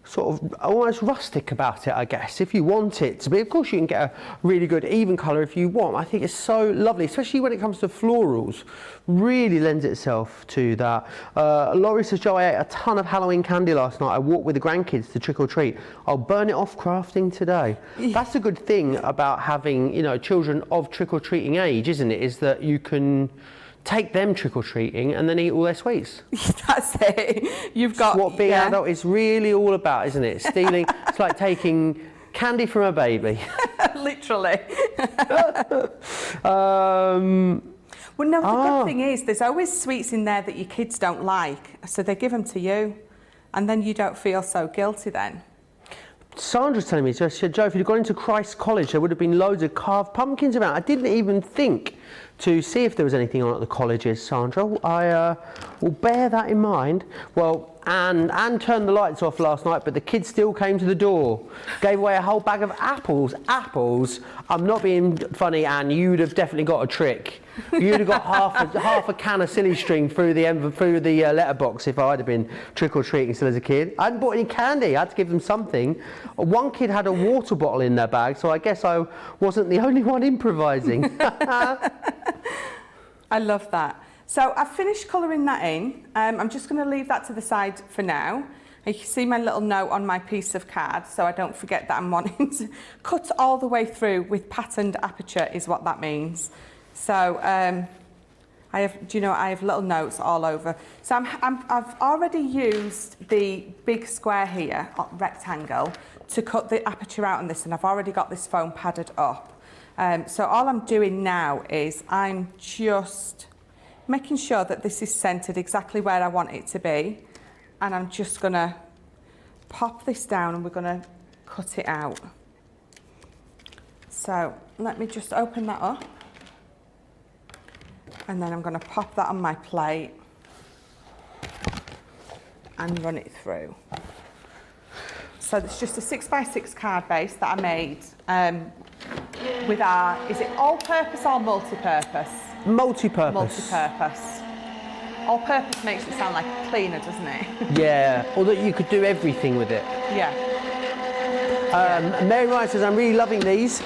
sort of almost rustic about it, I guess, if you want it to be. Of course you can get a really good even colour if you want. I think it's so lovely, especially when it comes to florals. Really lends itself to that. Laurie says, Joe, I ate a ton of Halloween candy last night. I walked with the grandkids to trick or treat. I'll burn it off crafting today. That's a good thing about having, you know, children of trick or treating age, isn't it? Is that you can take them trick-or-treating and then eat all their sweets. That's it. You've got... That's what being an adult is really all about, isn't it? Stealing, it's like taking candy from a baby. Literally. Well, no, the good thing is there's always sweets in there that your kids don't like, so they give them to you, and then you don't feel so guilty then. Sandra's telling me, she said, Joe, if you'd gone into Christ College, there would have been loads of carved pumpkins around. I didn't even think to see if there was anything on at the colleges, Sandra. I will bear that in mind. Well, Anne turned the lights off last night, but the kids still came to the door. Gave away a whole bag of apples. Apples. I'm not being funny, Anne. You'd have definitely got a trick. You'd have got half a can of silly string through the letterbox if I'd have been trick or treating still as a kid. I hadn't bought any candy. I had to give them something. One kid had a water bottle in their bag, so I guess I wasn't the only one improvising. I love that. So I've finished colouring that in. I'm just going to leave that to the side for now. You can see my little note on my piece of card, so I don't forget that I'm wanting to cut all the way through with patterned aperture is what that means. So I have little notes all over. So I've already used the big square here, rectangle, to cut the aperture out on this, and I've already got this foam padded up. So all I'm doing now is I'm just making sure that this is centred exactly where I want it to be, and I'm just going to pop this down and we're going to cut it out. So let me just open that up, and then I'm going to pop that on my plate and run it through. So it's just a 6x6 card base that I made with our, is it all-purpose or multi-purpose? Multi-purpose. Multi-purpose. All-purpose makes it sound like a cleaner, doesn't it? Yeah, or that you could do everything with it. Yeah. Mary Ryan says, I'm really loving these.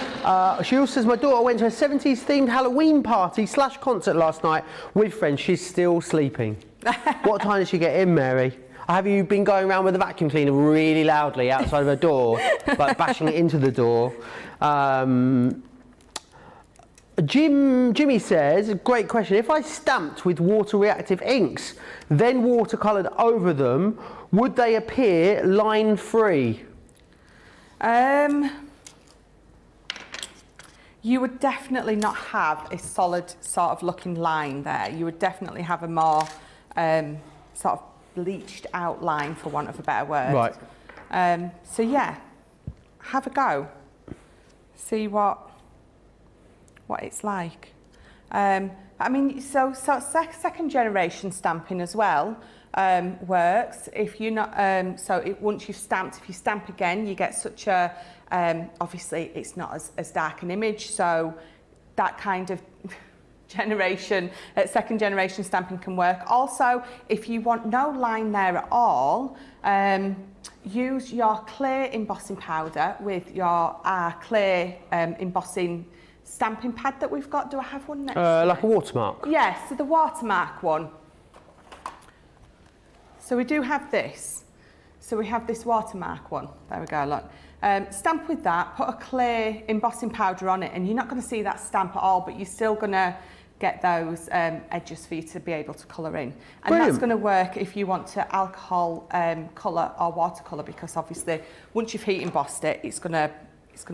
She also says, my daughter went to a 70s themed Halloween party / concert last night with friends. She's still sleeping. What time did she get in, Mary? Have you been going around with a vacuum cleaner really loudly outside of her door, like bashing it into the door? Jimmy says, great question. If I stamped with water reactive inks, then watercoloured over them, would they appear line free? You would definitely not have a solid sort of looking line there. You would definitely have a more sort of bleached out line, for want of a better word. Right. So yeah, have a go. See what it's like. I mean, so second generation stamping as well works. If you're not, once you've stamped, if you stamp again, you get such a, obviously it's not as dark an image, so that kind of second generation stamping can work. Also, if you want no line there at all, use your clear embossing powder with your clear embossing stamping pad that we've got. Do I have one next to like a watermark? Yes, so the watermark one. So we do have this. So we have this watermark one. There we go, look. Stamp with that, put a clear embossing powder on it, and you're not going to see that stamp at all, but you're still going to get those edges for you to be able to colour in. And Brilliant. That's going to work if you want to alcohol colour or watercolour, because obviously once you've heat embossed it, it's going to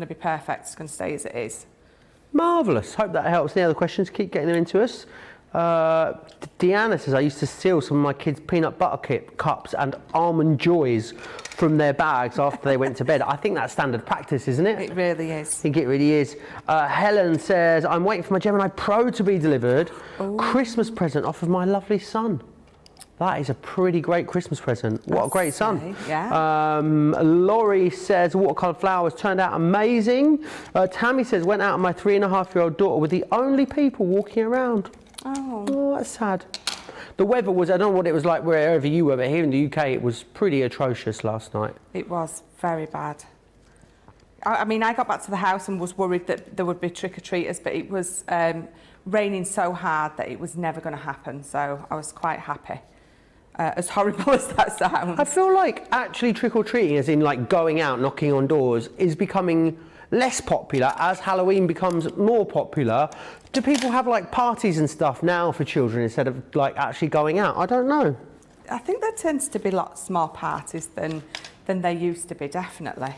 be perfect. It's going to stay as it is. Marvellous. Hope that helps. Any other questions, keep getting them into us. Deanna says, I used to steal some of my kids' peanut butter cups and almond joys from their bags after they went to bed. I think that's standard practice, isn't it? It really is. I think it really is. Helen says, I'm waiting for my Gemini Pro to be delivered. Ooh. Christmas present off of my lovely son. That is a pretty great Christmas present. What a great son. Yeah. Laurie says, watercolour flowers turned out amazing. Tammy says, went out with my 3.5-year-old daughter with the only people walking around. Oh, that's sad. The weather was, I don't know what it was like wherever you were, but here in the UK it was pretty atrocious last night. It was very bad. I mean, I got back to the house and was worried that there would be trick-or-treaters, but it was raining so hard that it was never going to happen, so I was quite happy. As horrible as that sounds. I feel like actually trick-or-treating, as in like going out, knocking on doors, is becoming less popular as Halloween becomes more popular. Do people have like parties and stuff now for children instead of like actually going out? I don't know. I think there tends to be lots more parties than there used to be, definitely.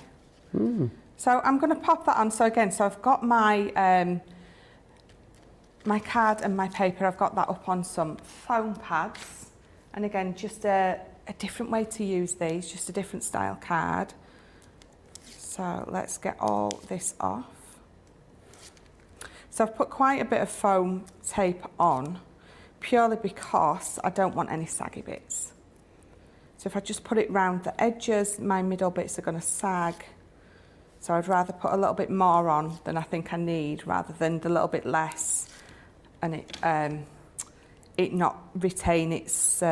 So I'm going to pop that on. So again, so I've got my my card and my paper. I've got that up on some foam pads. And again, just a different way to use these, just a different style card. So let's get all this off. So I've put quite a bit of foam tape on, purely because I don't want any saggy bits. So if I just put it round the edges, my middle bits are going to sag. So I'd rather put a little bit more on than I think I need, rather than the little bit less, and it not retain its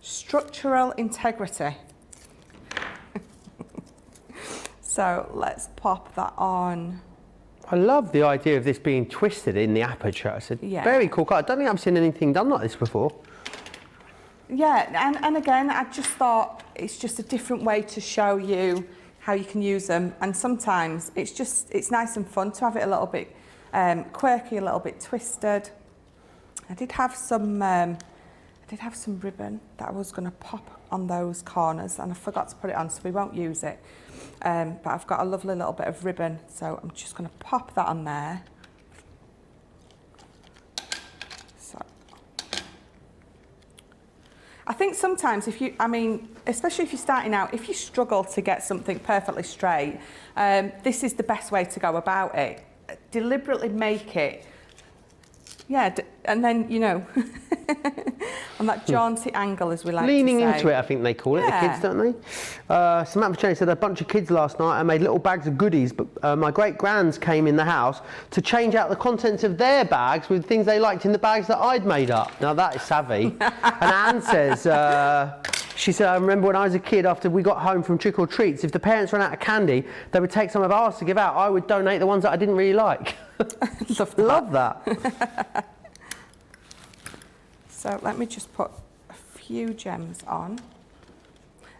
structural integrity. So let's pop that on. I love the idea of this being twisted in the aperture. It's a very cool card. I don't think I've seen anything done like this before. Yeah, and again, I just thought it's just a different way to show you how you can use them. And sometimes it's nice and fun to have it a little bit quirky, a little bit twisted. I did have some ribbon that I was going to pop on those corners, and I forgot to put it on, so we won't use it. But I've got a lovely little bit of ribbon, so I'm just going to pop that on there. So I think sometimes especially if you're starting out, if you struggle to get something perfectly straight, this is the best way to go about it. Deliberately make it, and then, on that jaunty angle, as we like Leaning to say. into it, I think they call it, the kids, don't they? Samantha Cheney said a bunch of kids last night. I made little bags of goodies, but my great-grands came in the house to change out the contents of their bags with things they liked in the bags that I'd made up. Now, that is savvy. And Anne says, she said, I remember when I was a kid, after we got home from trick or treats, if the parents ran out of candy, they would take some of ours to give out. I would donate the ones that I didn't really like. Love that. So let me just put a few gems on.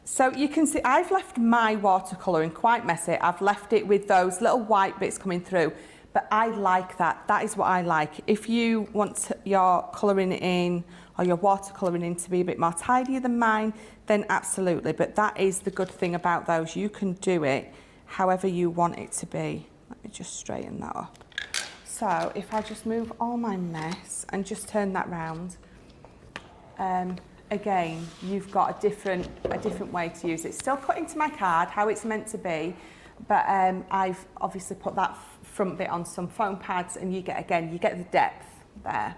So you can see I've left my watercolouring quite messy. I've left it with those little white bits coming through, but I like that. That is what I like. If you want your colouring in or your watercolouring in to be a bit more tidier than mine, then absolutely. But that is the good thing about those. You can do it however you want it to be. Let me just straighten that up. So if I just move all my mess and just turn that round, again, you've got a different way to use it. Still cut into my card how it's meant to be, but I've obviously put that front bit on some foam pads, and you get the depth there.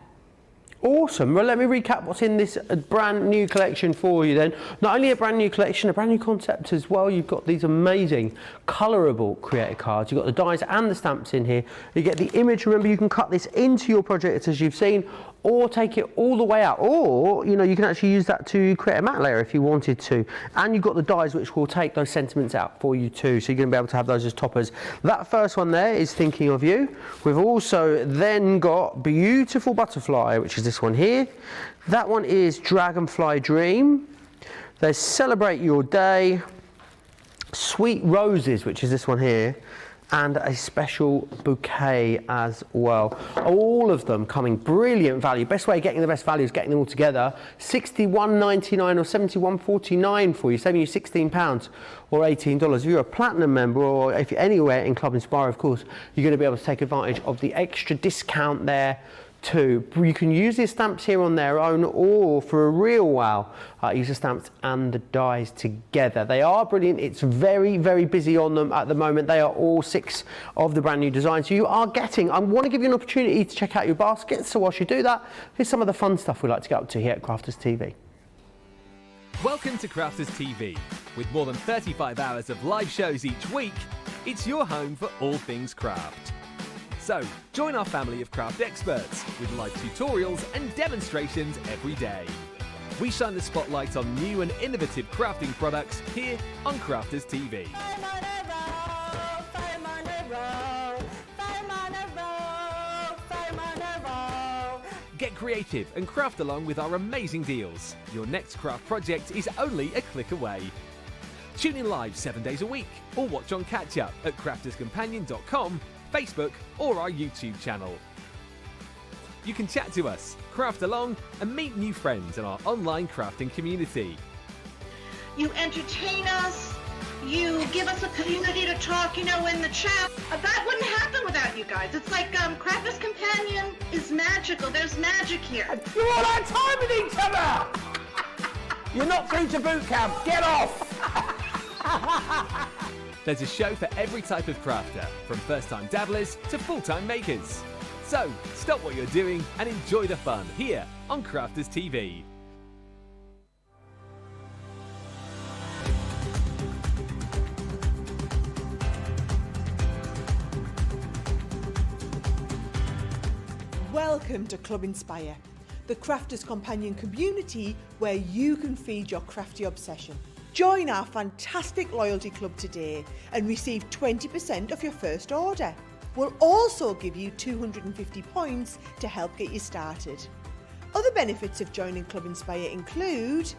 Awesome. Well, let me recap what's in this brand new collection for you then. Not only a brand new collection, a brand new concept as well. You've got these amazing Colourable creator cards. You've got the dies and the stamps in here. You get the image. Remember, you can cut this into your project as you've seen, or take it all the way out, or you can actually use that to create a matte layer if you wanted to. And you've got the dies which will take those sentiments out for you too, so you're going to be able to have those as toppers. That first one there is Thinking of You. We've also then got Beautiful Butterfly, which is this one here. That one is Dragonfly Dream. There's Celebrate Your Day, Sweet Roses, which is this one here, and a special bouquet as well. All of them coming brilliant value. Best way of getting the best value is getting them all together. $61.99 or $71.49 for you, saving you £16 or $18. If you're a platinum member, or if you're anywhere in Club Inspire, of course, you're going to be able to take advantage of the extra discount there too. You can use these stamps here on their own, or for a real wow, use the stamps and the dies together. They are brilliant. It's very, very busy on them at the moment. They are all 6 of the brand new designs. So you are getting, I want to give you an opportunity to check out your baskets. So whilst you do that, here's some of the fun stuff we like to get up to here at Crafters TV. Welcome to Crafters TV. With more than 35 hours of live shows each week, it's your home for all things craft. So, join our family of craft experts with live tutorials and demonstrations every day. We shine the spotlight on new and innovative crafting products here on Crafters TV. Get creative and craft along with our amazing deals. Your next craft project is only a click away. Tune in live 7 days a week, or watch on catch up at crafterscompanion.com, Facebook, or our YouTube channel. You can chat to us, craft along, and meet new friends in our online crafting community. You entertain us. You give us a community to talk, in the chat. That wouldn't happen without you guys. It's like Crafters Companion is magical. There's magic here. You're all our time with each other! You're not through to boot camp. Get off! There's a show for every type of crafter, from first-time dabblers to full-time makers. So, stop what you're doing and enjoy the fun here on Crafters TV. Welcome to Club Inspire, the Crafters Companion community where you can feed your crafty obsession. Join our fantastic loyalty club today and receive 20% off your first order. We'll also give you 250 points to help get you started. Other benefits of joining Club Inspire include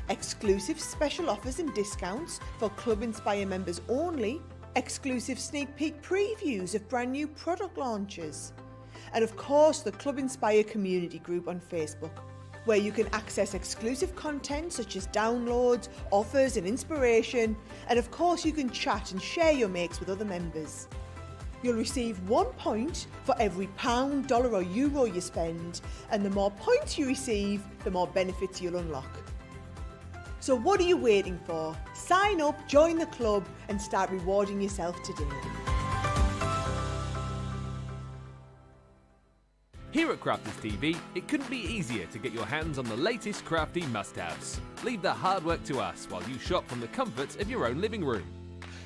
exclusive special offers and discounts for Club Inspire members only, exclusive sneak peek previews of brand new product launches, and of course the Club Inspire community group on Facebook, where you can access exclusive content such as downloads, offers and inspiration, and of course you can chat and share your makes with other members. You'll receive 1 point for every pound, dollar or euro you spend, and the more points you receive, the more benefits you'll unlock. So what are you waiting for? Sign up, join the club and start rewarding yourself today. Here at Crafters TV, it couldn't be easier to get your hands on the latest crafty must-haves. Leave the hard work to us while you shop from the comforts of your own living room.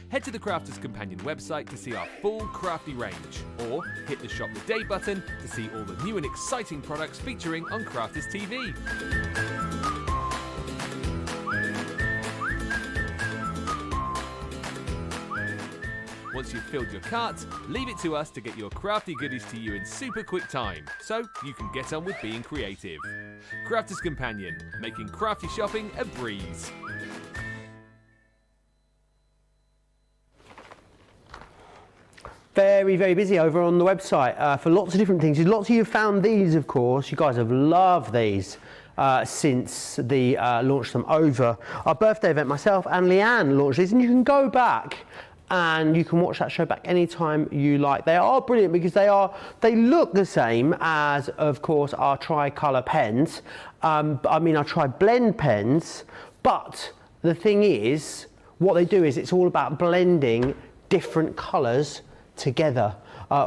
Head to the Crafters Companion website to see our full crafty range, or hit the Shop the Day button to see all the new and exciting products featuring on Crafters TV. Once you've filled your cart, leave it to us to get your crafty goodies to you in super quick time, so you can get on with being creative. Crafters Companion, making crafty shopping a breeze. Very, very busy over on the website for lots of different things. Lots of you have found these, of course. You guys have loved these since the launched them over our birthday event. Myself and Leanne launched these, and you can go back and you can watch that show back anytime you like. They are brilliant because they look the same as, of course, our tri-colour pens. Our tri-blend pens. But the thing is, what they do is it's all about blending different colours together,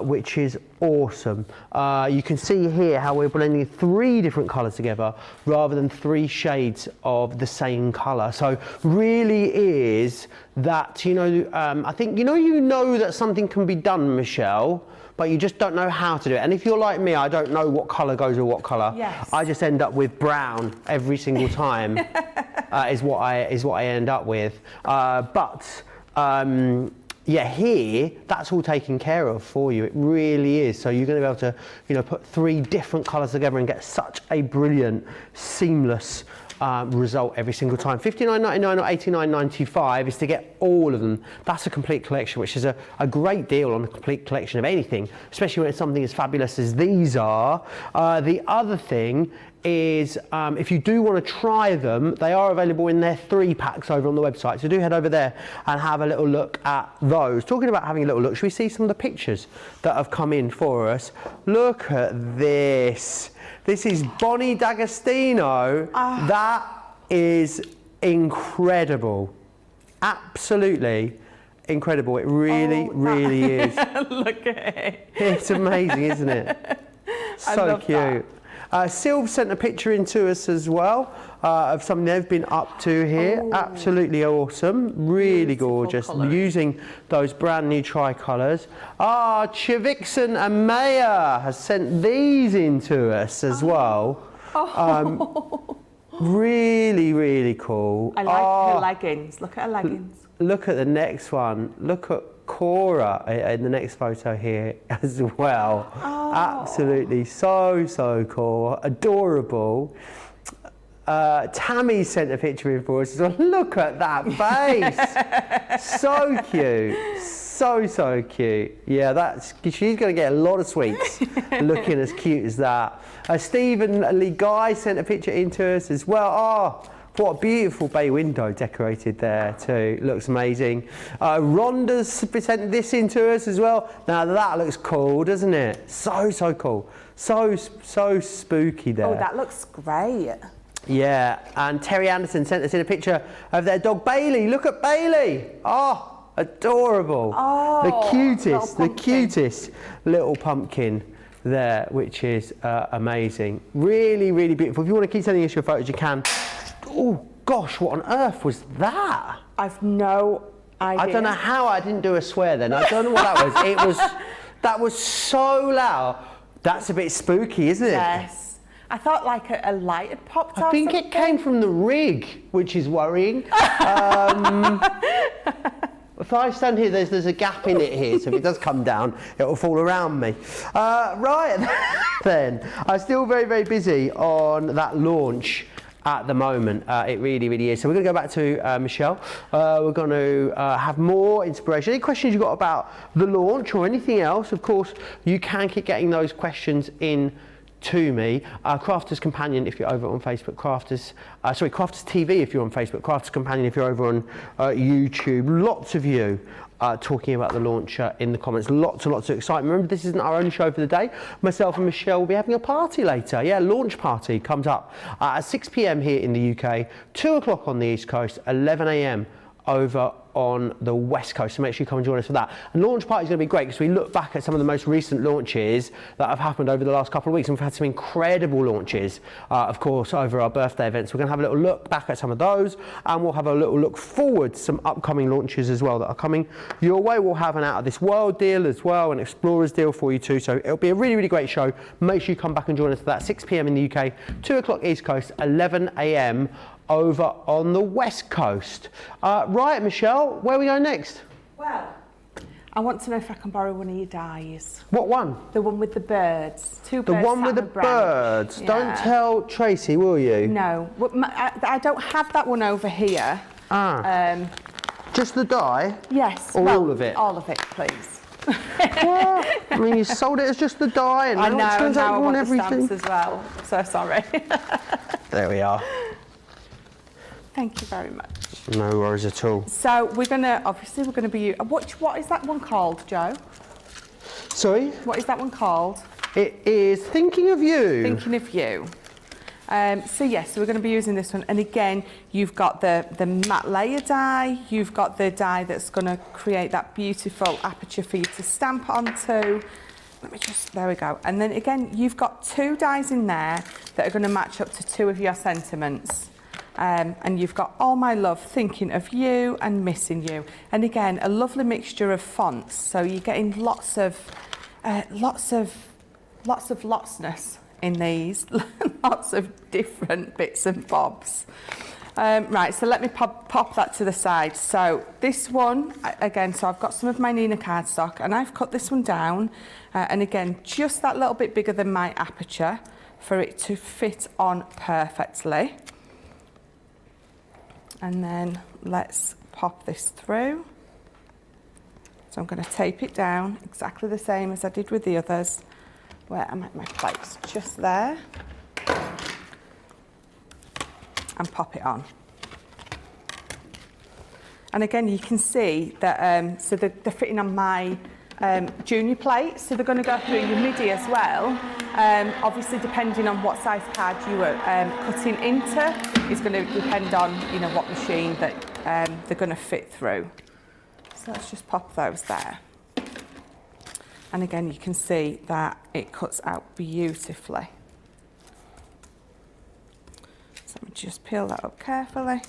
which is awesome. You can see here how we're blending 3 different colours together rather than 3 shades of the same colour. So really is that, I think, you know that something can be done, Michelle, but you just don't know how to do it. And if you're like me, I don't know what colour goes with what colour. Yes. I just end up with brown every single time, is what I end up with. Yeah, here, that's all taken care of for you. It really is. So you're going to be able to, put 3 different colours together and get such a brilliant, seamless result every single time. $59.99 or $89.95 is to get all of them. That's a complete collection, which is a great deal on a complete collection of anything, especially when it's something as fabulous as these are. The other thing is if you do want to try them, they are available in their 3 packs over on the website. So do head over there and have a little look at those. Talking about having a little look, should we see some of the pictures that have come in for us? Look at this. This is Bonnie D'Agostino. That is incredible. Absolutely incredible. It really, really is. Look at it. It's amazing, isn't it? So cute. Sylv sent a picture in to us as well of something they've been up to here. Oh. Absolutely awesome, really gorgeous, using those brand new tri-colours. Chivixon Amaya has sent these in to us as well. Really, really cool. I like her leggings. Look at her leggings. Look at the next one. Look at Cora in the next photo here as well. Absolutely so cool, adorable. Tammy sent a picture in for us as well. Look at that face. So cute, so cute. Yeah, she's going to get a lot of sweets looking as cute as that. Stephen Lee Guy sent a picture in to us as well. What a beautiful bay window decorated there too. Looks amazing. Rhonda's sent this into us as well. Now that looks cool, doesn't it? So cool. So spooky there. Oh, that looks great. Yeah, and Terry Anderson sent us in a picture of their dog Bailey. Look at Bailey. Adorable. The cutest little pumpkin there, which is amazing. Really, really beautiful. If you want to keep sending us your photos, you can. Oh gosh, what on earth was that? I've no idea. I don't know how I didn't do a swear then. I don't know what that was. That was so loud. That's a bit spooky, isn't it? Yes. I thought like a light had popped off. I think it came from the rig, which is worrying. If I stand here, there's a gap in it here, so if it does come down, it will fall around me. Right then, I'm still very, very busy on that launch at the moment. It really, really is. So we're going to go back to Michelle. We're going to have more inspiration. Any questions you've got about the launch or anything else, of course, you can keep getting those questions in to me. Crafters Companion if you're over on Facebook, Crafters TV if you're on Facebook, Crafters Companion if you're over on YouTube. Lots of you talking about the launch in the comments. Lots and lots of excitement. Remember, this isn't our only show for the day. Myself and Michelle will be having a party later. Yeah, launch party comes up at 6 p.m. here in the UK, 2 o'clock on the East Coast, 11 a.m. over on the West Coast, so make sure you come and join us for that. And launch party is going to be great because we look back at some of the most recent launches that have happened over the last couple of weeks, and we've had some incredible launches, of course, over our birthday events. We're going to have a little look back at some of those, and we'll have a little look forward to some upcoming launches as well that are coming your way. We'll have an Out of This World deal as well, an Explorers deal for you too, so it'll be a really, really great show. Make sure you come back and join us for that, 6 p.m. in the UK, 2 o'clock East Coast, 11 a.m. over on the West Coast. Right, Michelle, where are we going next? Well, I want to know if I can borrow one of your dies. What one? The one with the birds. Two The birds one with the sat on a branch. birds. Yeah. Don't tell Tracy, will you? No, well, I don't have that one over here. Just the die? Yes. Or well, all of it? All of it, please. What? I mean, you sold it as just the die, and I now know, it turns out now I you want want the everything. stamps as well. So sorry. There we are. Thank you very much. No worries at all. So we're gonna be. What is that one called, Joe? Sorry? What is that one called? It is Thinking of You. Thinking of You. So we're going to be using this one, and again, you've got the matte layer die. You've got the die that's going to create that beautiful aperture for you to stamp onto. There we go. And then again, you've got 2 dies in there that are going to match up to 2 of your sentiments. And you've got All My Love, Thinking of You, and Missing You. And again, a lovely mixture of fonts. So you're getting lots of lotsness in these, lots of different bits and bobs. Right, so let me pop that to the side. So this one, again, so I've got some of my Nina cardstock, and I've cut this one down. And again, just that little bit bigger than my aperture for it to fit on perfectly. And then let's pop this through. So I'm going to tape it down exactly the same as I did with the others, where I'm at my plates just there, and pop it on. And again, you can see that so they're fitting on my junior plate, so they're going to go through your midi as well. Obviously, depending on what size card you are cutting into, is going to depend on what machine that they're going to fit through. So let's just pop those there. And again, you can see that it cuts out beautifully. So let me just peel that up carefully.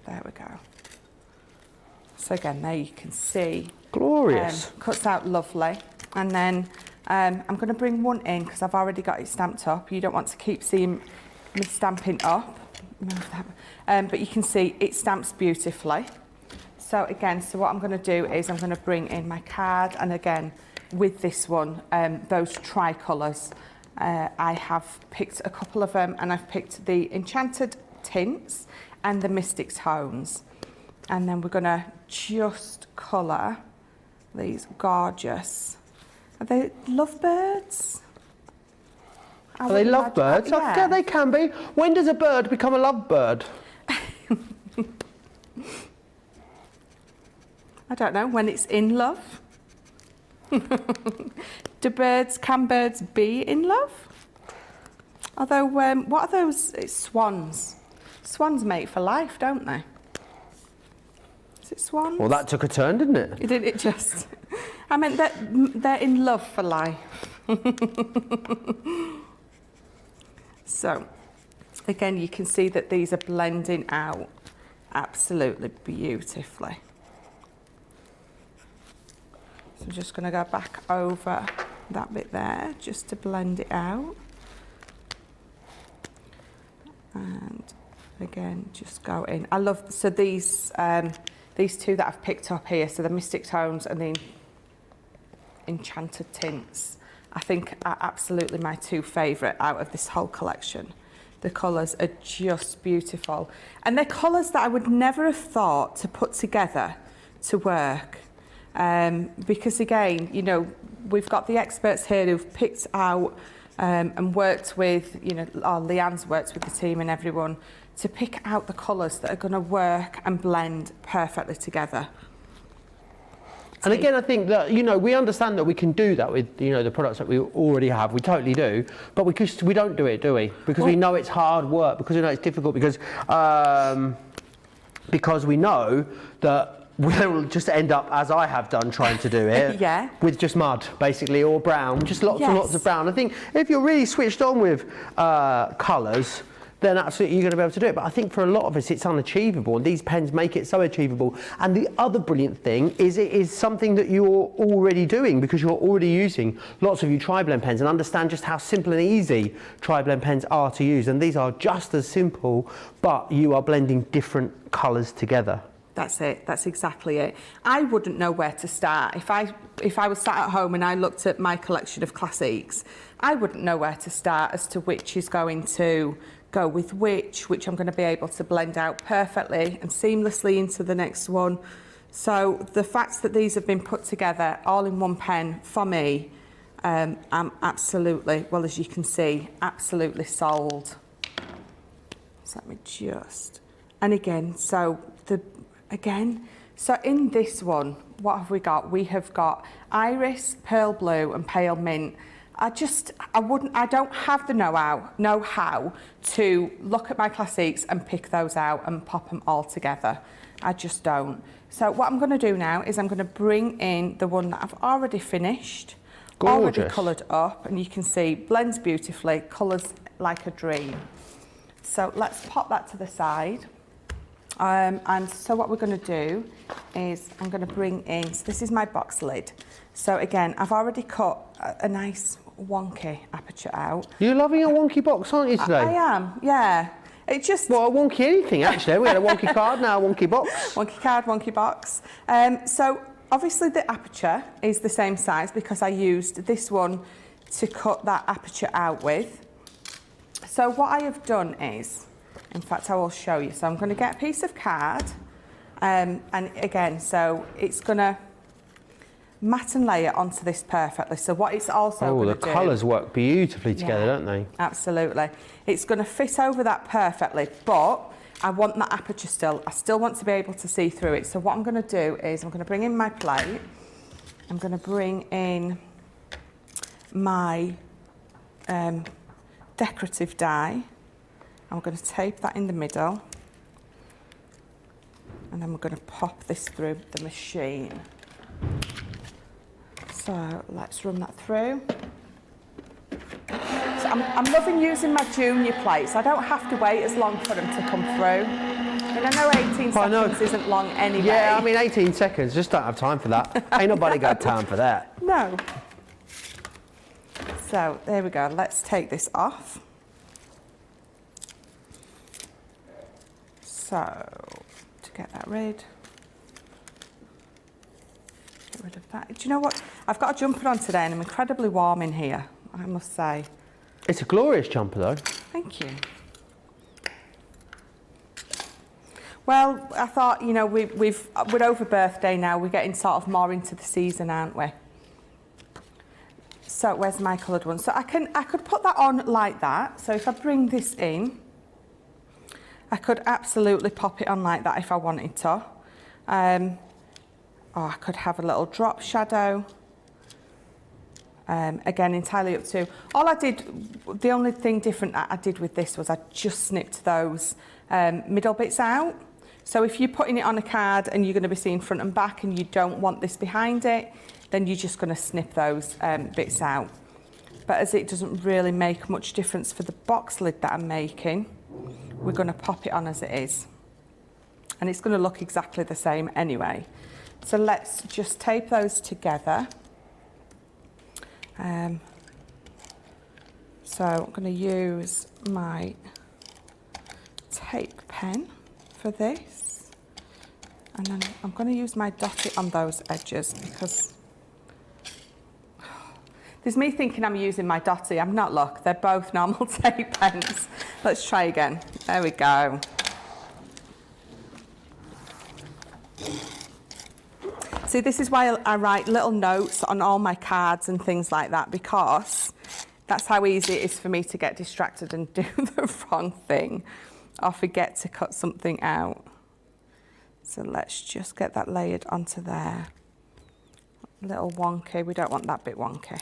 There we go. So again, there you can see. Glorious. Cuts out lovely. And then I'm going to bring one in because I've already got it stamped up. You don't want to keep seeing me stamping up. But you can see it stamps beautifully. So again, so what I'm going to do is I'm going to bring in my card, and again, with this one, those tricolours, I have picked a couple of them, and I've picked the Enchanted Tints and the Mystic Tones. And then we're going to just colour these gorgeous, are they lovebirds? Are they lovebirds? Yeah. They can be. When does a bird become a lovebird? I don't know, when it's in love. Can birds be in love? Although, what are those? It's swans. Swans mate for life, don't they? Is it swans? Well, that took a turn, didn't it? Did it just? I mean, they're in love for life. So, again, you can see that these are blending out absolutely beautifully. So I'm just going to go back over that bit there just to blend it out. And again, just go in. I love, so these two that I've picked up here, so the Mystic Tones and the Enchanted Tints, I think are absolutely my two favourite out of this whole collection. The colours are just beautiful. And they're colours that I would never have thought to put together to work. Because again, you know, we've got the experts here who've picked out and worked with, you know, Leanne's worked with the team and everyone to pick out the colours that are going to work and blend perfectly together. And again, I think that, you know, we understand that we can do that with, you know, the products that we already have. We totally do. But we don't do it, do we? Because we know it's hard work, because we know it's difficult, because we know that we'll just end up, as I have done, trying to do it, yeah, with just mud, basically, or brown, just lots and lots of brown. I think if you're really switched on with colours, then absolutely you're going to be able to do it. But I think for a lot of us, it's unachievable. And these pens make it so achievable. And the other brilliant thing is it is something that you're already doing, because you're already using lots of your tri-blend pens and understand just how simple and easy tri-blend pens are to use. And these are just as simple, but you are blending different colours together. That's it. That's exactly it. I wouldn't know where to start. If I was sat at home and I looked at my collection of classics, I wouldn't know where to start as to which is going to go with which I'm going to be able to blend out perfectly and seamlessly into the next one. So the fact that these have been put together all in one pen for me, I'm absolutely, well, as you can see, absolutely sold. So let me just, and again, so in this one, what have we got? We have got Iris, Pearl Blue and Pale Mint. I don't have the know-how to look at my classics and pick those out and pop them all together. I just don't. So what I'm going to do now is I'm going to bring in the one that I've already finished, already coloured up, and you can see blends beautifully, colours like a dream. So let's pop that to the side. And so what we're going to do is I'm going to bring in, so this is my box lid. So again, I've already cut a nice wonky aperture out. You're loving a wonky box, aren't you, today? I am, yeah. It just... Well, a wonky anything, actually. We had a wonky card, now a wonky box. Wonky card, wonky box. So obviously the aperture is the same size because I used this one to cut that aperture out with. So what I have done is, in fact, I will show you. So I'm going to get a piece of card, and again, so it's going to mat and layer onto this perfectly. So what it's also going to do... Oh, the colours work beautifully together, don't they? Absolutely. It's going to fit over that perfectly, but I want that aperture still. I still want to be able to see through it. So what I'm going to do is I'm going to bring in my plate. I'm going to bring in my decorative die. I'm going to tape that in the middle. And then we're going to pop this through the machine. So let's run that through. So I'm loving using my junior plates. I don't have to wait as long for them to come through. I mean, I know 18 seconds isn't long anyway. Yeah, I mean 18 seconds, just don't have time for that. Ain't nobody got time for that. No. So there we go, let's take this off. So, to get that rid. Get rid of that. Do you know what? I've got a jumper on today and I'm incredibly warm in here, I must say. It's a glorious jumper though. Thank you. Well, I thought, you know, we're over birthday now, we're getting sort of more into the season, aren't we? So where's my coloured one? So I could put that on like that. So if I bring this in, I could absolutely pop it on like that if I wanted to. Or I could have a little drop shadow. Again, entirely up to. All I did, the only thing different that I did with this was I just snipped those middle bits out. So if you're putting it on a card and you're going to be seeing front and back and you don't want this behind it, then you're just going to snip those bits out. But as it doesn't really make much difference for the box lid that I'm making, we're going to pop it on as it is. And it's going to look exactly the same anyway. So let's just tape those together. So I'm going to use my tape pen for this. And then I'm going to use my dotty on those edges because there's me thinking I'm using my dotty. I'm not, look, they're both normal tape pens. Let's try again. There we go. See, this is why I write little notes on all my cards and things like that, because that's how easy it is for me to get distracted and do the wrong thing or forget to cut something out. So let's just get that layered onto there. A little wonky, we don't want that bit wonky.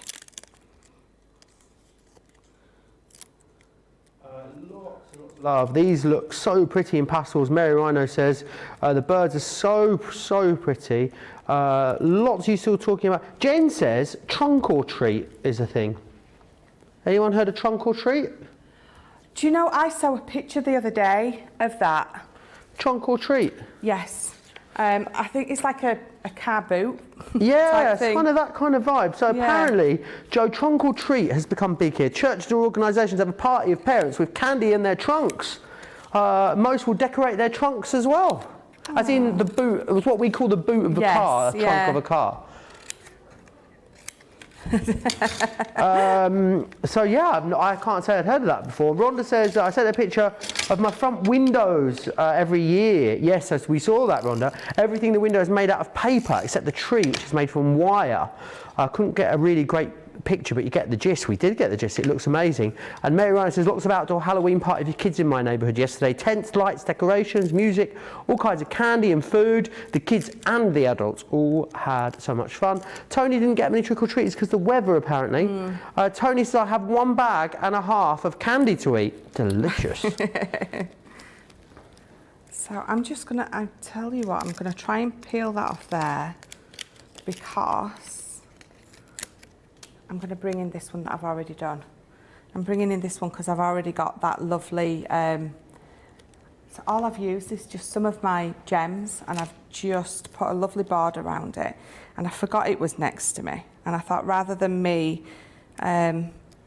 Love. These look so pretty in pastels. Mary Rhino says the birds are so pretty. Lots you still talking about. Jen says trunk or treat is a thing. Anyone heard of trunk or treat? Do you know, I saw a picture the other day of that. Trunk or treat? Yes. I think it's like a car boot. Yeah, it's kind of that kind of vibe. So Yeah. apparently, Joe, trunk or treat has become big here. Churches or organisations have a party of parents with candy in their trunks. Most will decorate their trunks as well. As in the boot, it was what we call the boot of the car, a trunk of a car. So yeah, I can't say I'd heard of that before. Rhonda says, I sent a picture of my front windows every year. Yes, as we saw that, Rhonda. Everything in the window is made out of paper except the tree, which is made from wire. I couldn't get a really great picture, but you get the gist. We did get the gist. It looks amazing. And Mary Ryan says, lots of outdoor Halloween party for kids in my neighbourhood yesterday. Tents, lights, decorations, music, all kinds of candy and food. The kids and the adults all had so much fun. Tony didn't get many trick-or-treats because the weather, apparently. Tony says, I have 1 bag and a half of candy to eat. Delicious. So I'm just going to, I tell you what, I'm going to try and peel that off there because I'm going to bring in this one that I've already done. I'm bringing in this one because I've already got that lovely, so all I've used is just some of my gems and I've just put a lovely border around it, and I forgot it was next to me, and I thought rather than me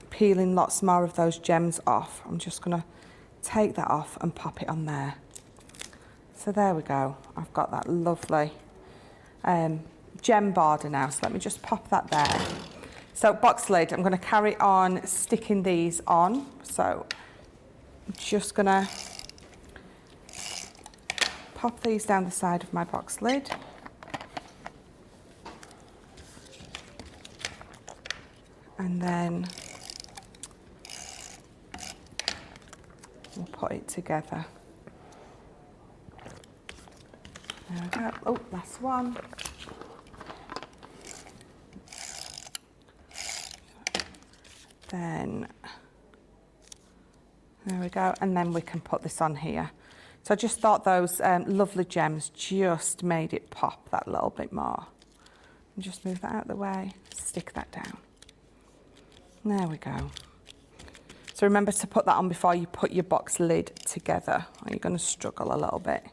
peeling lots more of those gems off, I'm just going to take that off and pop it on there. So there we go, I've got that lovely gem border now, so let me just pop that there. So box lid, I'm going to carry on sticking these on. So I'm just going to pop these down the side of my box lid. And then we'll put it together. There we go. Oh, last one. Then, there we go, and then we can put this on here. So I just thought those lovely gems just made it pop that little bit more. And just move that out of the way, stick that down. There we go. So remember to put that on before you put your box lid together, or you're going to struggle a little bit.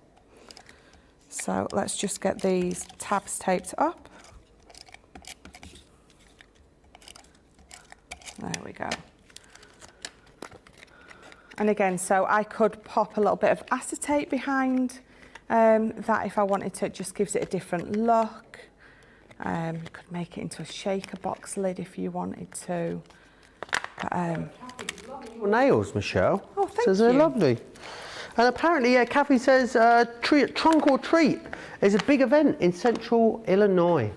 So let's just get these tabs taped up. There we go. And again, so I could pop a little bit of acetate behind that if I wanted to. It just gives it a different look. You could make it into a shaker box lid if you wanted to. But, Your nails, Michelle. Oh, thank says you. They're lovely. And apparently, yeah, Kathy says trunk or treat is a big event in central Illinois.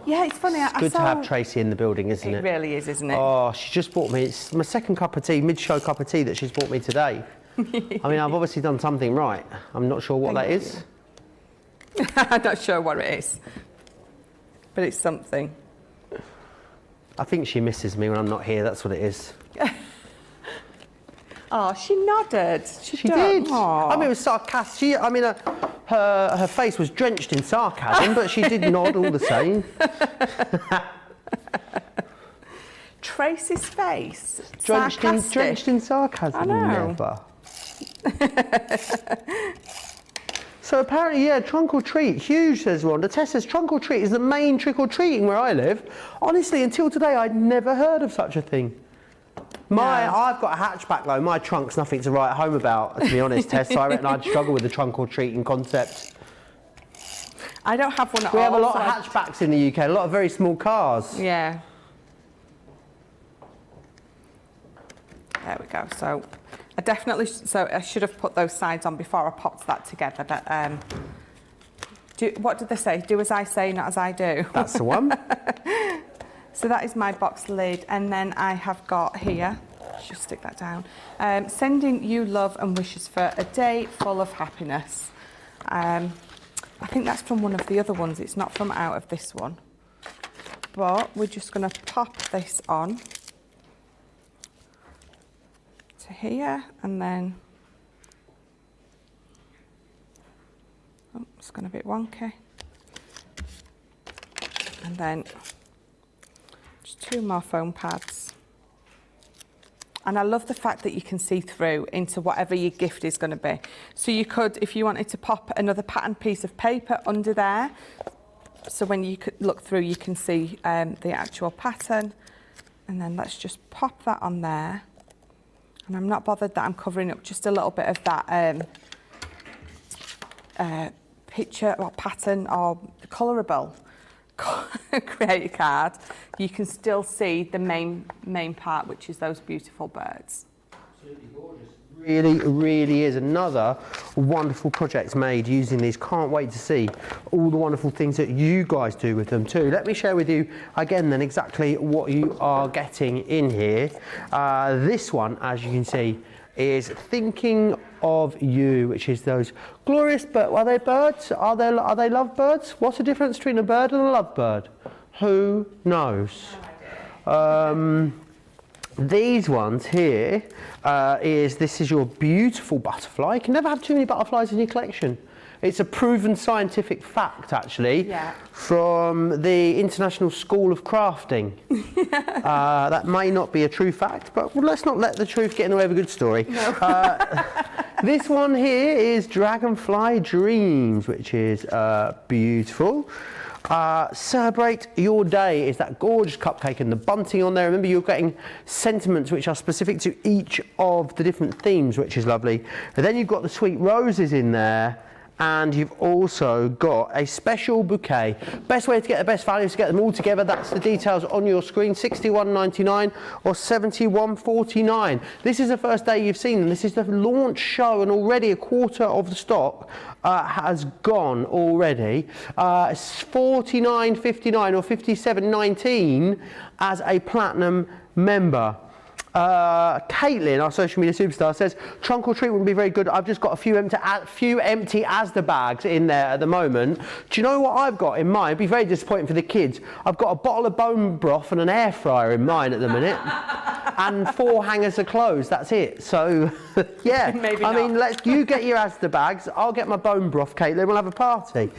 Yeah, it's funny. It's good to have Tracy in the building, isn't it? It really is, isn't it? Oh, she just bought me, it's my second cup of tea, mid-show cup of tea that she's bought me today. I mean, I've obviously done something right. I'm not sure what that is. I'm not sure what it is, but it's something. I think she misses me when I'm not here, that's what it is. Oh, she nodded. She did. I mean, it was sarcastic. I mean, her face was drenched in sarcasm, but she did nod all the same. Tracy's face. Drenched in sarcasm. I know. Never. So apparently, yeah, trunk or treat, huge, says Rhonda. Tess says trunk or treat is the main trick or treating where I live. Honestly, until today, I'd never heard of such a thing. I've got a hatchback though. My trunk's nothing to write home about, to be honest, Tess. So I reckon I'd struggle with the trunk or treating concept. I don't have one at all. We have a lot of hatchbacks in the UK, a lot of very small cars. Yeah. There we go. So I should have put those sides on before I popped that together. But what did they say? Do as I say, not as I do. That's the one. So that is my box lid, and then I have got here, just stick that down, sending you love and wishes for a day full of happiness. I think that's from one of the other ones, it's not from out of this one. But we're just going to pop this on to here, and then, oh, it's gone a bit wonky. And then just 2 more foam pads. And I love the fact that you can see through into whatever your gift is going to be. So you could, if you wanted to pop another pattern piece of paper under there, so when you could look through, you can see the actual pattern. And then let's just pop that on there. And I'm not bothered that I'm covering up just a little bit of that picture or pattern or Colourable create a card. You can still see the main part, which is those beautiful birds. Absolutely gorgeous. Really is another wonderful project made using these. Can't wait to see all the wonderful things that you guys do with them too. Let me share with you again then exactly what you are getting in here. This one, as you can see, is Thinking of You, which is those glorious birds. Are they birds? Are they lovebirds? What's the difference between a bird and a lovebird? Who knows? These ones here, this is your beautiful butterfly. You can never have too many butterflies in your collection. It's a proven scientific fact, actually, from the International School of Crafting. That may not be a true fact, but let's not let the truth get in the way of a good story. No. This one here is Dragonfly Dreams, which is beautiful. Celebrate Your Day is that gorgeous cupcake and the bunting on there. Remember, you're getting sentiments which are specific to each of the different themes, which is lovely. And then you've got the sweet roses in there. And you've also got a special bouquet. Best way to get the best value is to get them all together. That's the details on your screen, £61.99 or £71.49. This is the first day you've seen them. This is the launch show, and already a quarter of the stock has gone already. It's £49.59 or £57.19 as a platinum member. Caitlin, our social media superstar, says trunk or treat wouldn't be very good. I've just got a few empty Asda bags in there at the moment. Do you know what I've got in mine? It'd be very disappointing for the kids. I've got a bottle of bone broth and an air fryer in mine at the minute, and 4 hangers of clothes. That's it. So, yeah. Maybe I mean, you get your Asda bags. I'll get my bone broth, Caitlin. We'll have a party.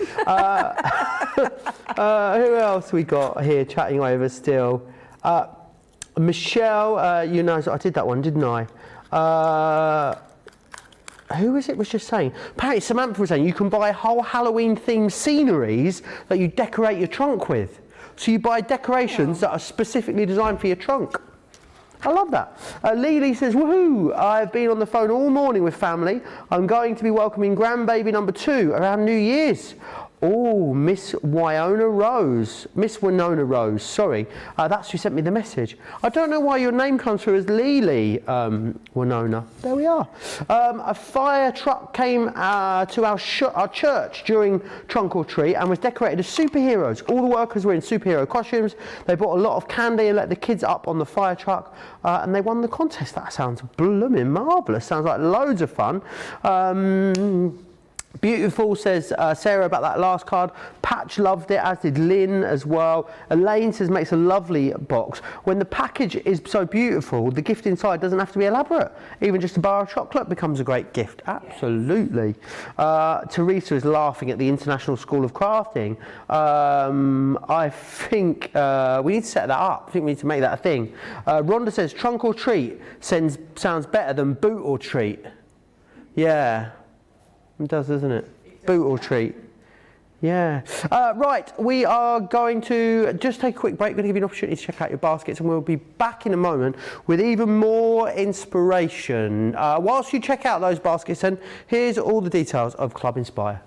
Who else we got here chatting over still? Michelle, you know, I did that one, didn't I? Who was it was just saying? Apparently Samantha was saying you can buy whole Halloween themed sceneries that you decorate your trunk with. So you buy decorations that are specifically designed for your trunk. I love that. Lily says, woohoo, I've been on the phone all morning with family. I'm going to be welcoming grandbaby number 2 around New Year's. Oh, Miss Winona Rose, sorry. That's who sent me the message. I don't know why your name comes through as Lily, Winona. There we are. A fire truck came to our church during Trunk or Treat and was decorated as superheroes. All the workers were in superhero costumes. They brought a lot of candy and let the kids up on the fire truck, and they won the contest. That sounds blooming marvellous. Sounds like loads of fun. Beautiful, says Sarah about that last card. Patch loved it, as did Lynn as well. Elaine says makes a lovely box. When the package is so beautiful, the gift inside doesn't have to be elaborate. Even just a bar of chocolate becomes a great gift. Absolutely. Teresa is laughing at the International School of Crafting. I think we need to set that up. I think we need to make that a thing. Rhonda says trunk or treat sounds better than boot or treat. Yeah. It does, doesn't it? Boot or treat. Yeah. Right, we are going to just take a quick break. We're going to give you an opportunity to check out your baskets, and we'll be back in a moment with even more inspiration. Whilst you check out those baskets, then here's all the details of Club Inspire.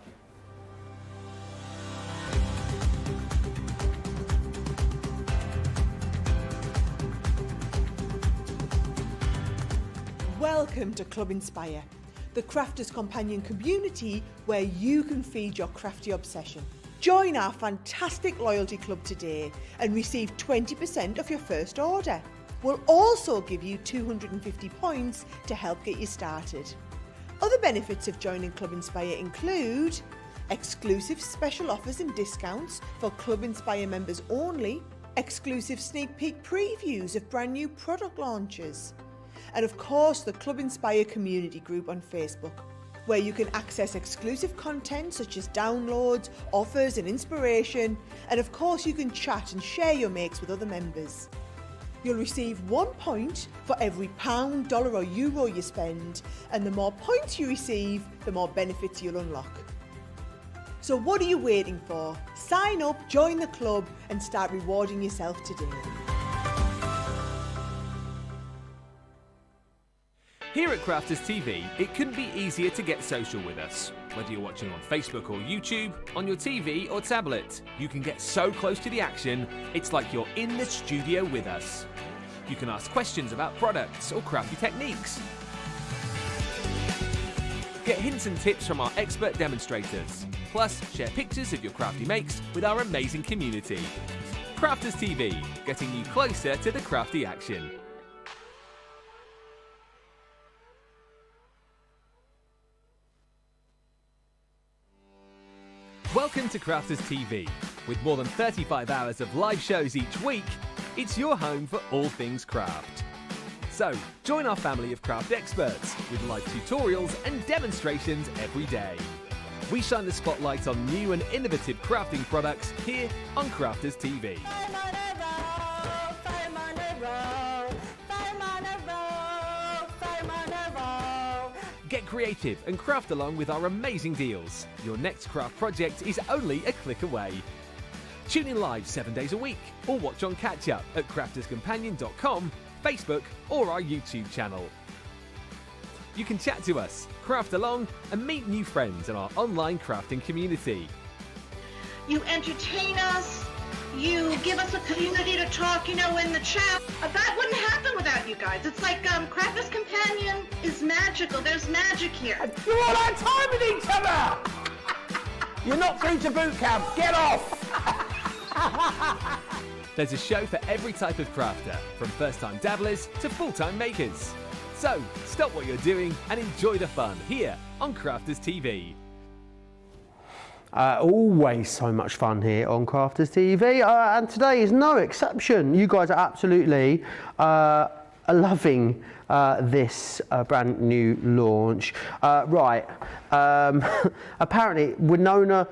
Welcome to Club Inspire, the crafters companion community where you can feed your crafty obsession. Join our fantastic loyalty club today and receive 20% of your first order. We'll also give you 250 points to help get you started. Other benefits of joining Club Inspire include exclusive special offers and discounts for Club Inspire members only, exclusive sneak peek previews of brand new product launches, and of course the Club Inspire community group on Facebook, where you can access exclusive content such as downloads, offers and inspiration, and of course you can chat and share your makes with other members. You'll receive 1 point for every pound, dollar or euro you spend, and the more points you receive, the more benefits you'll unlock. So what are you waiting for? Sign up, join the club and start rewarding yourself today. Here at Crafters TV, it couldn't be easier to get social with us. Whether you're watching on Facebook or YouTube, on your TV or tablet, you can get so close to the action, it's like you're in the studio with us. You can ask questions about products or crafty techniques. Get hints and tips from our expert demonstrators. Plus, share pictures of your crafty makes with our amazing community. Crafters TV, getting you closer to the crafty action. Welcome to Crafters TV. With more than 35 hours of live shows each week, it's your home for all things craft. So, join our family of craft experts with live tutorials and demonstrations every day. We shine the spotlight on new and innovative crafting products here on Crafters TV. Get creative and craft along with our amazing deals. Your next craft project is only a click away. Tune in live 7 days a week or watch on catch up at crafterscompanion.com, Facebook or our YouTube channel. You can chat to us, craft along and meet new friends in our online crafting community. You entertain us. You give us a community to talk, in the chat. That wouldn't happen without you guys. It's like Crafters Companion is magical. There's magic here. You're all out time with each other! You're not through to boot camp. Get off! There's a show for every type of crafter, from first-time dabblers to full-time makers. So, stop what you're doing and enjoy the fun here on Crafters TV. Always so much fun here on Crafters TV, and today is no exception. You guys are absolutely loving this brand new launch. Apparently Winona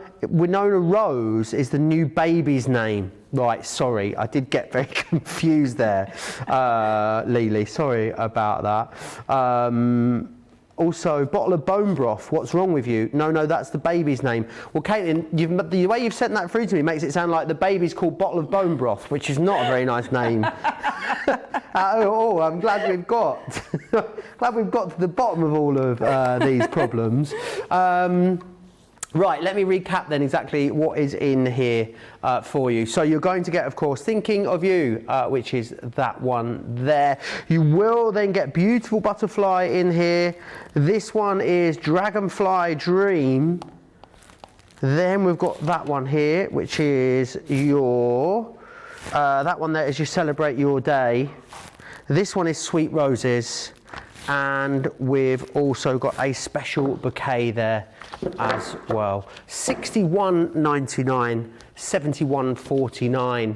Rose is the new baby's name. Right, sorry, I did get very confused there, Lily, sorry about that. Also, bottle of bone broth, what's wrong with you? No, that's the baby's name. Well, Caitlin, the way you've sent that through to me makes it sound like the baby's called bottle of bone broth, which is not a very nice name. I'm glad we've got to the bottom of all of these problems. Right, let me recap then exactly what is in here for you. So you're going to get, of course, Thinking of You, which is that one there. You will then get Beautiful Butterfly in here. This one is Dragonfly Dream. Then we've got that one here, which is your, that one there is You Celebrate Your Day. This one is Sweet Roses. and we've also got a special bouquet there as well. $61.99, $71.49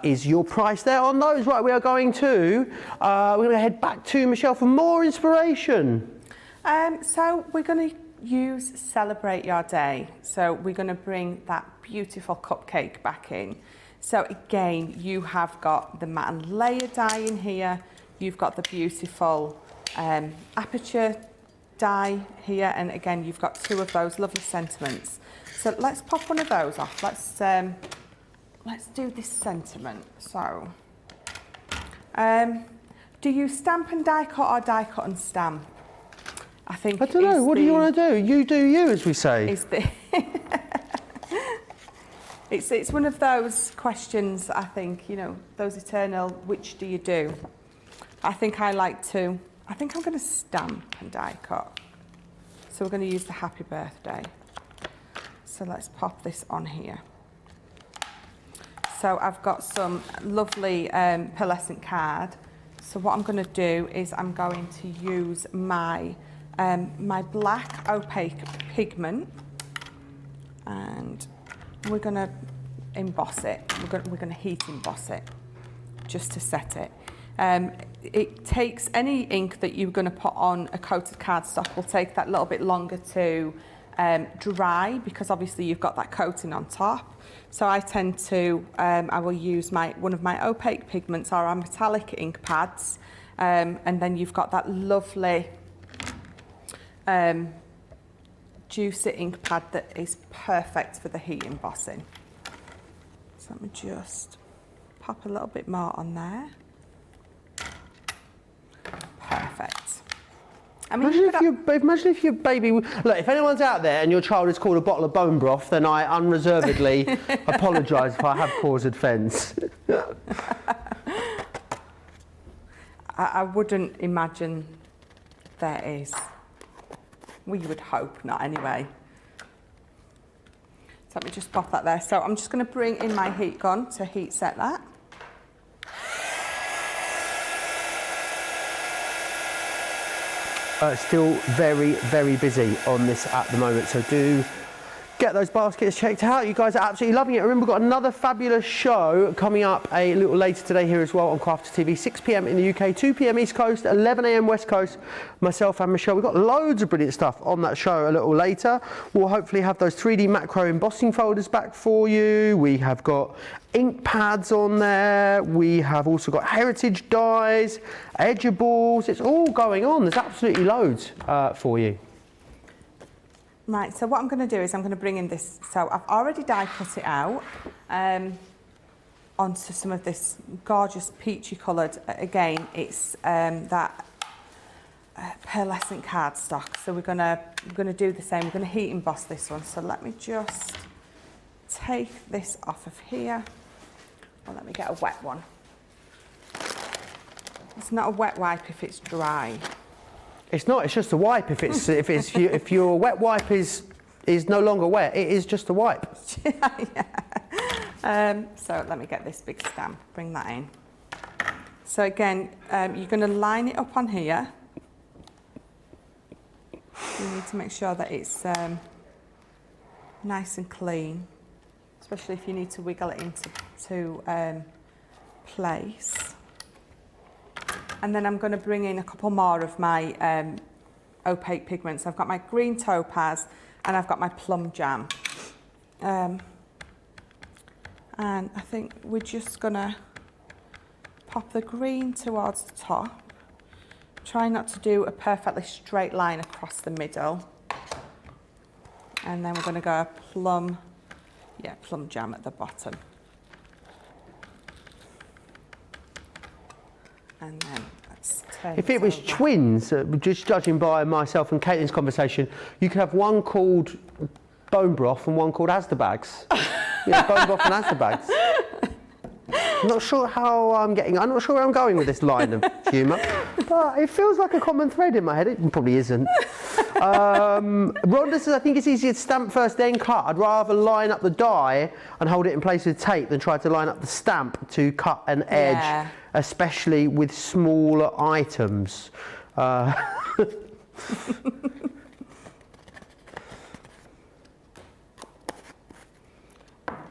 is your price there on those. Right, we are going to we're going to head back to Michelle for more inspiration. So we're going to use Celebrate Your Day. So we're going to bring that beautiful cupcake back in. So again, you have got the matte and layer die in here. You've got the beautiful aperture die here, and again, you've got two of those lovely sentiments. So let's pop one of those off. Let's do this sentiment. So, do you stamp and die cut or die cut and stamp? I think. I don't know. What do you want to do? You do you, as we say. Is the it's one of those questions. I think, you know, those eternal. Which do you do? I think I like to. I think I'm going to stamp and die cut. So we're going to use the happy birthday. So let's pop this on here. So I've got some lovely pearlescent card. So what I'm going to do is I'm going to use my my black opaque pigment, and we're going to emboss it. We're going to heat emboss it just to set it. It takes any ink that you're going to put on a coated cardstock will take that little bit longer to dry, because obviously you've got that coating on top. So I tend to, I will use one of my opaque pigments or our metallic ink pads, and then you've got that lovely juicy ink pad that is perfect for the heat embossing. So let me just pop a little bit more on there. Perfect. I mean, imagine if your baby... Look, if anyone's out there and your child is called a bottle of bone broth, then I unreservedly apologise if I have caused offence. I wouldn't imagine there is. We would hope not anyway. So let me just pop that there. So I'm just going to bring in my heat gun to heat set that. Still very, very busy on this at the moment, so do get those baskets checked out. You guys are absolutely loving it. Remember, we've got another fabulous show coming up a little later today here as well on Crafter TV, 6 p.m. in the UK, 2 p.m. East Coast, 11 a.m. West Coast. Myself and Michelle, we've got loads of brilliant stuff on that show a little later. We'll hopefully have those 3D macro embossing folders back for you. We have got ink pads on there. We have also got heritage dies, edgeables. It's all going on. There's absolutely loads for you. Right, so what I'm going to do is I'm going to bring in this. So I've already die cut it out onto some of this gorgeous peachy coloured. Again, it's that pearlescent cardstock. So we're going to do the same. We're going to heat emboss this one. So let me just take this off of here. Well, let me get a wet one. It's not a wet wipe if it's dry. It's not. It's just a wipe. If your wet wipe is no longer wet, it is just a wipe. Yeah. So let me get this big stamp. Bring that in. So again, you're going to line it up on here. You need to make sure that it's nice and clean, especially if you need to wiggle it into place. And then I'm going to bring in a couple more of my opaque pigments. I've got my green topaz and I've got my plum jam. And I think we're just going to pop the green towards the top. Try not to do a perfectly straight line across the middle. And then we're going to go plum jam at the bottom. And then let's turn If it was over. twins, just judging by myself and Caitlin's conversation, you could have one called bone broth and one called Asda bags. Yeah, bone broth and Asda bags. I'm not sure I'm not sure where I'm going with this line of humour, but it feels like a common thread in my head. It probably isn't. Rhonda says, I think it's easier to stamp first then cut. I'd rather line up the die and hold it in place with tape than try to line up the stamp to cut an edge, especially with smaller items.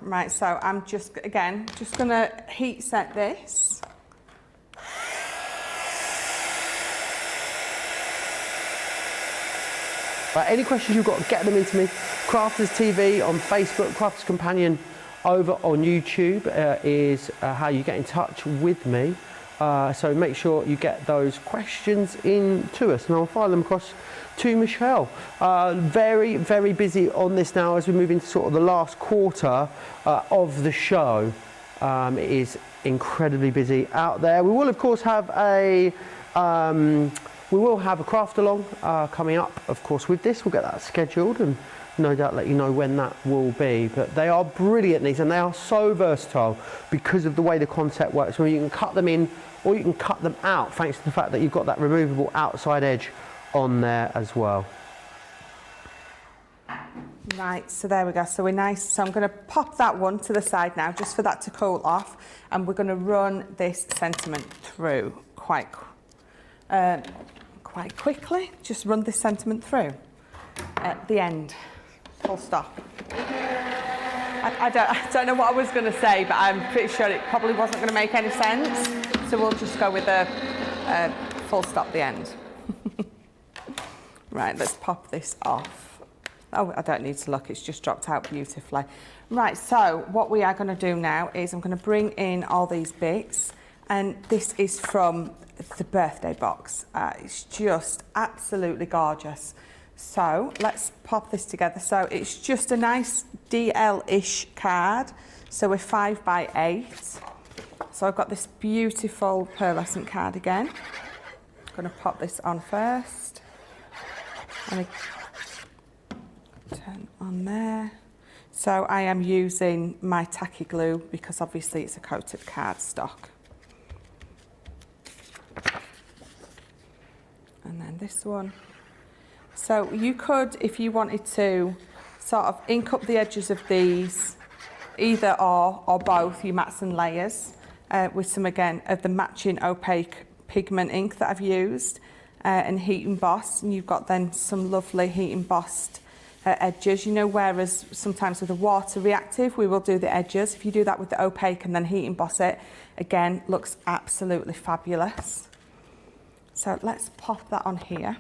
Right, so I'm just going to heat set this. Right, any questions you've got, get them into me. Crafters TV on Facebook, Crafters Companion over on YouTube is how you get in touch with me. So make sure you get those questions in to us, and I'll file them across to Michelle. Very, very busy on this now as we move into sort of the last quarter of the show. It is incredibly busy out there. We will, of course, have a craft along coming up, of course, with this. We'll get that scheduled and no doubt let you know when that will be. But they are brilliant, these, and they are so versatile because of the way the concept works, where you can cut them in or you can cut them out, thanks to the fact that you've got that removable outside edge on there as well. Right, so there we go. So we're nice. So I'm going to pop that one to the side now, just for that to cool off, and we're going to run this sentiment through quite quickly. Just run this sentiment through at the end. Full stop. I don't know what I was going to say, but I'm pretty sure it probably wasn't going to make any sense. So we'll just go with a full stop at the end. Right, let's pop this off. Oh, I don't need to look, it's just dropped out beautifully. Right, so what we are going to do now is I'm going to bring in all these bits, and this is from the birthday box. It's just absolutely gorgeous. So let's pop this together. So it's just a nice DL-ish card. So we're 5 by 8. So I've got this beautiful pearlescent card again. I'm going to pop this on first. And turn on there. So I am using my tacky glue because obviously it's a coated cardstock. And then this one. So you could, if you wanted to, sort of ink up the edges of these, either or both, your mats and layers, with some, again, of the matching opaque pigment ink that I've used, and heat emboss, and you've got then some lovely heat embossed edges, you know, whereas sometimes with the water reactive, we will do the edges. If you do that with the opaque and then heat emboss it, again, looks absolutely fabulous. So let's pop that on here.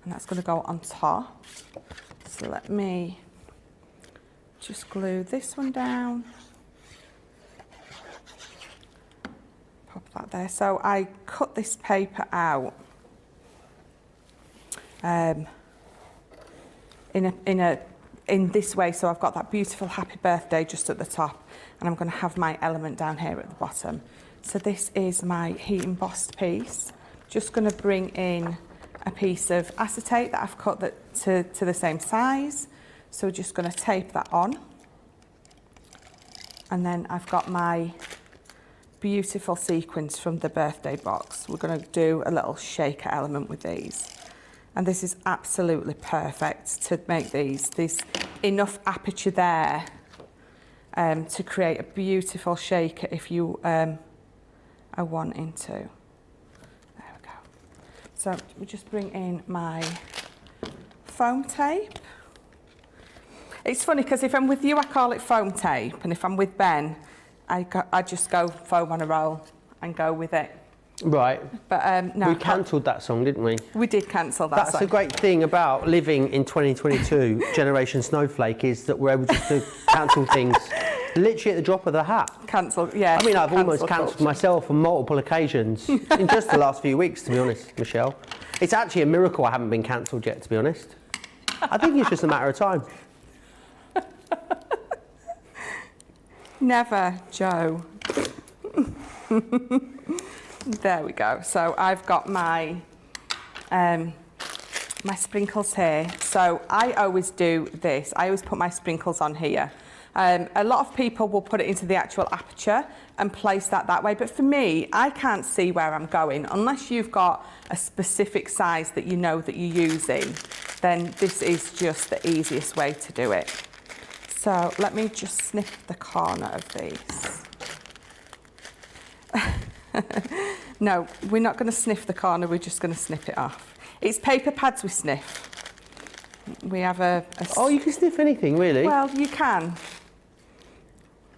And that's going to go on top. So let me just glue this one down. Pop that there. So I cut this paper out in this way. So I've got that beautiful happy birthday just at the top, and I'm going to have my element down here at the bottom. So this is my heat embossed piece. Just going to bring in a piece of acetate that I've cut to the same size. So we're just going to tape that on. And then I've got my beautiful sequins from the birthday box. We're going to do a little shaker element with these. And this is absolutely perfect to make these. There's enough aperture there to create a beautiful shaker if you are wanting to. So we just bring in my foam tape. It's funny because if I'm with you, I call it foam tape, and if I'm with Ben, I just go foam on a roll and go with it. Right. But no. We cancelled that song, didn't we? We did cancel that That's song. the great thing about living in 2022, Generation Snowflake, is that we're able just to cancel things literally at the drop of the hat. Cancel, yeah. I mean, I've almost cancelled myself on multiple occasions in just the last few weeks, to be honest, Michelle. It's actually a miracle I haven't been cancelled yet, to be honest. I think it's just a matter of time. Never, Joe. There we go. So I've got my my sprinkles here. So I always do this. I always put my sprinkles on here. A lot of people will put it into the actual aperture and place that way. But for me, I can't see where I'm going. Unless you've got a specific size that you know that you're using, then this is just the easiest way to do it. So let me just snip the corner of these. No, we're not going to sniff the corner, we're just going to snip it off. It's paper pads we sniff. We have Oh, you can sniff anything, really? Well, you can.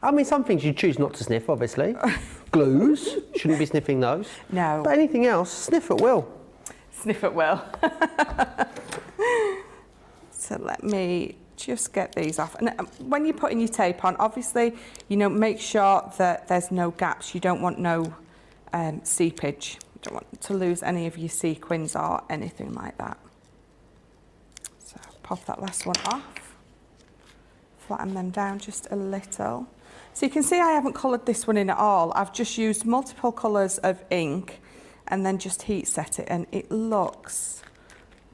I mean, some things you choose not to sniff, obviously. Glues, shouldn't be sniffing those. No. But anything else, sniff at will. Sniff at will. So let me just get these off. And when you're putting your tape on, obviously, you know, make sure that there's no gaps. You don't want no seepage. You don't want to lose any of your sequins or anything like that. So pop that last one off. Flatten them down just a little. So you can see I haven't coloured this one in at all. I've just used multiple colours of ink and then just heat set it, and it looks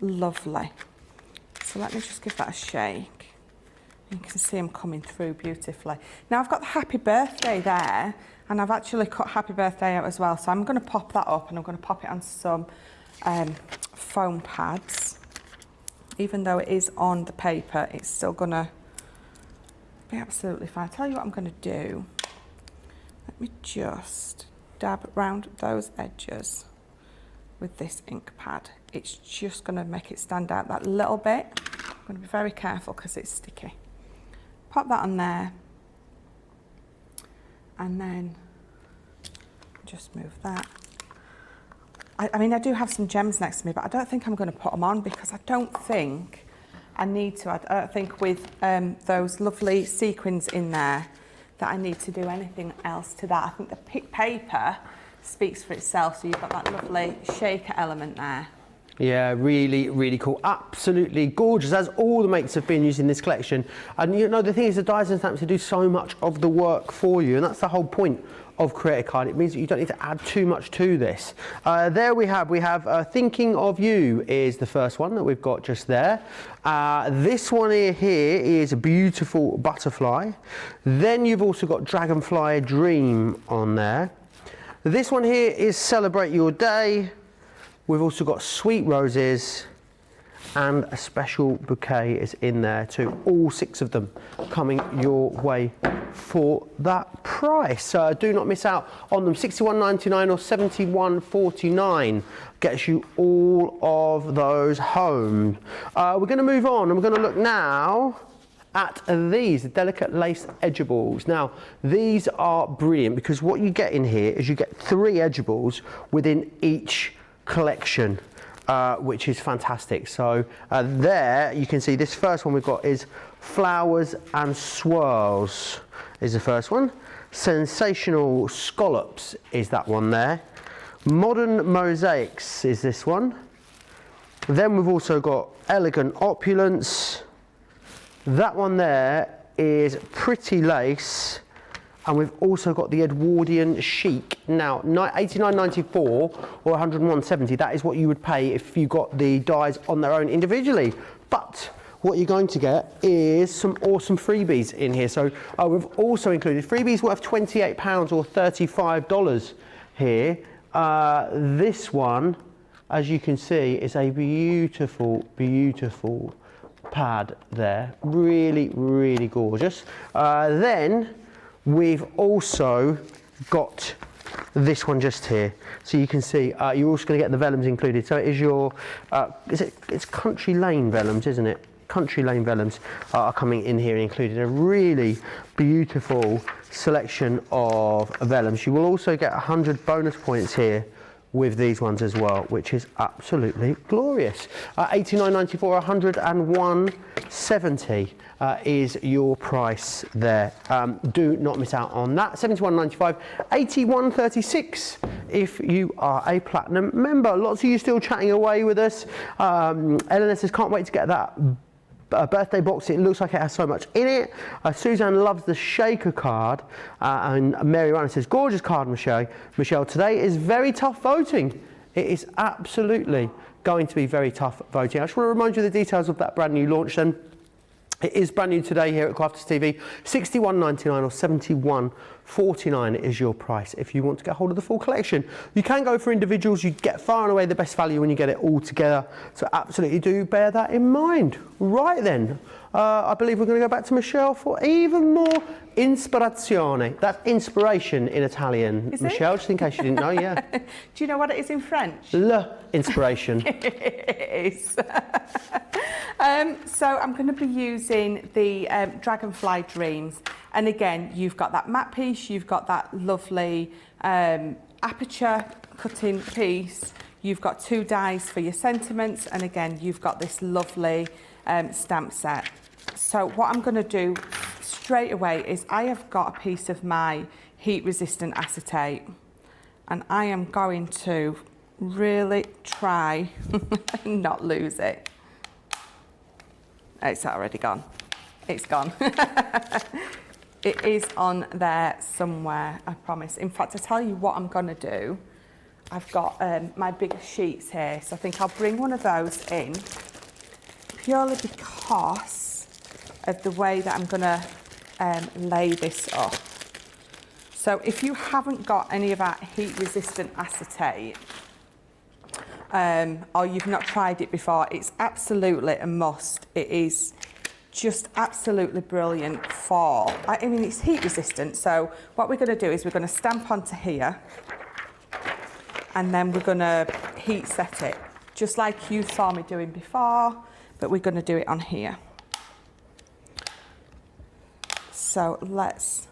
lovely. So let me just give that a shake. You can see them coming through beautifully. Now I've got the happy birthday there, and I've actually cut happy birthday out as well. So I'm going to pop that up, and I'm going to pop it on some foam pads. Even though it is on the paper, it's still going to be absolutely fine. I'll tell you what I'm going to do. Let me just dab around those edges with this ink pad. It's just going to make it stand out that little bit. I'm going to be very careful because it's sticky. Pop that on there, and then just move that. I mean, I do have some gems next to me, but I don't think I'm going to put them on because I don't think I need to. I don't think with those lovely sequins in there that I need to do anything else to that. I think the paper speaks for itself, so you've got that lovely shaker element there. Yeah, really, really cool. Absolutely gorgeous, as all the makes have been used in this collection. And you know, the thing is, the dies and stamps do so much of the work for you, and that's the whole point of Create a Card. It means that you don't need to add too much to this. There we have Thinking of You is the first one that we've got just there. This one here is a beautiful butterfly. Then you've also got Dragonfly Dream on there. This one here is Celebrate Your Day. We've also got Sweet Roses, and a special bouquet is in there too. All 6 of them coming your way for that price. Do not miss out on them. $61.99 or $71.49 gets you all of those home. We're going to move on, and we're going to look now at these, the delicate lace edgeables. Now, these are brilliant because what you get in here is you get 3 edgeables within each collection, which is fantastic. So there you can see this first one we've got is Flowers and Swirls is the first one. Sensational Scallops is that one there. Modern Mosaics is this one. Then we've also got Elegant Opulence. That one there is Pretty Lace. And we've also got the Edwardian Chic. Now, $89.94 or $101.70, that is what you would pay if you got the dies on their own individually. But what you're going to get is some awesome freebies in here. So we've also included freebies worth £28 or $35 here. This one, as you can see, is a beautiful, beautiful pad there. Really, really gorgeous. Then we've also got this one just here. So you can see you're also going to get the vellums included. So it is your, it's Country Lane vellums, isn't it? Country Lane vellums are coming in here included. A really beautiful selection of vellums. You will also get 100 bonus points here with these ones as well, which is absolutely glorious. $89.94, $101.70 is your price there. Do not miss out on that. $71.95, $81.36 if you are a platinum member. Lots of you still chatting away with us. Eleanor says, can't wait to get that birthday box. It looks like it has so much in it. Suzanne loves the shaker card, and Mary Ryan says, gorgeous card, Michelle. Today is very tough voting. It is absolutely going to be very tough voting. I just want to remind you of the details of that brand new launch then. It is brand new today here at Crafters TV. $61.99 or $71.49 is your price if you want to get hold of the full collection. You can go for individuals. You get far and away the best value when you get it all together. So absolutely do bear that in mind. Right then, I believe we're going to go back to Michelle for even more ispirazione. That's inspiration in Italian. Is it? Michelle, just in case you didn't know, yeah. Do you know what it is in French? Le inspiration. It is. So I'm going to be using the Dragonfly Dreams. And again, you've got that matte piece, you've got that lovely aperture cutting piece, you've got 2 dies for your sentiments, and again, you've got this lovely stamp set. So what I'm going to do straight away is I have got a piece of my heat resistant acetate, and I am going to really try and not lose it. It's already gone. It's gone. It is on there somewhere, I promise. In fact, I tell you what I'm going to do. I've got my bigger sheets here, so I think I'll bring one of those in, purely because of the way that I'm going to lay this up. So if you haven't got any of that heat-resistant acetate, or you've not tried it before, it's absolutely a must. It is just absolutely brilliant for, I mean, it's heat resistant. So what we're going to do is we're going to stamp onto here, and then we're going to heat set it, just like you saw me doing before, but we're going to do it on here. So let's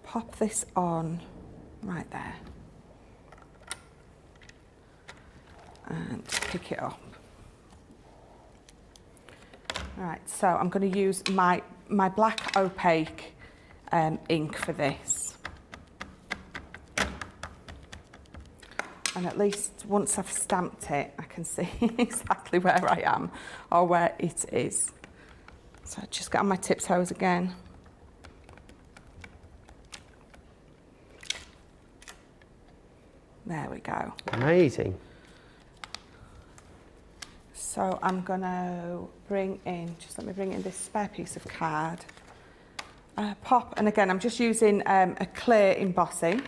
pop this on right there and pick it up. Right, so I'm going to use my black opaque ink for this. And at least once I've stamped it, I can see exactly where I am or where it is. So I just get on my tiptoes again. There we go. Amazing. So I'm going to bring in, just let me bring in this spare piece of card. Pop, and again, I'm just using a clear embossing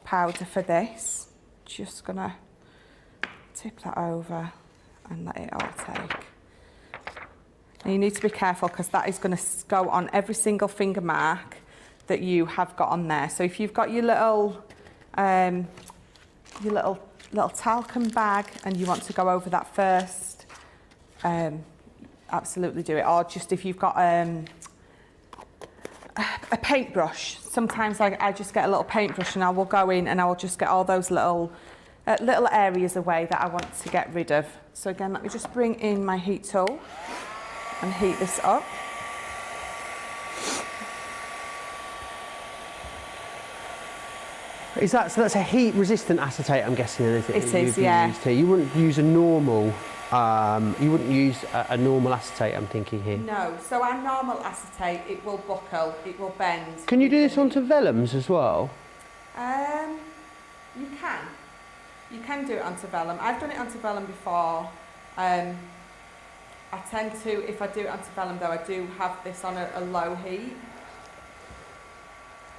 powder for this. Just going to tip that over and let it all take. And you need to be careful because that is going to go on every single finger mark that you have got on there. So if you've got your little talcum bag and you want to go over that first, absolutely do it. Or just if you've got a paintbrush, sometimes I just get a little paintbrush and I will go in and I will just get all those little areas away that I want to get rid of. So again, let me just bring in my heat tool and heat this up. Is that, so that's a heat resistant acetate, I'm guessing, is it? It is, yeah. Used here. You wouldn't use a normal, you wouldn't use a normal acetate, I'm thinking here. No, so our normal acetate, it will buckle, it will bend. Can you do this onto vellums as well? You can. You can do it onto vellum. I've done it onto vellum before. I tend to, if I do it onto vellum though, I do have this on a low heat.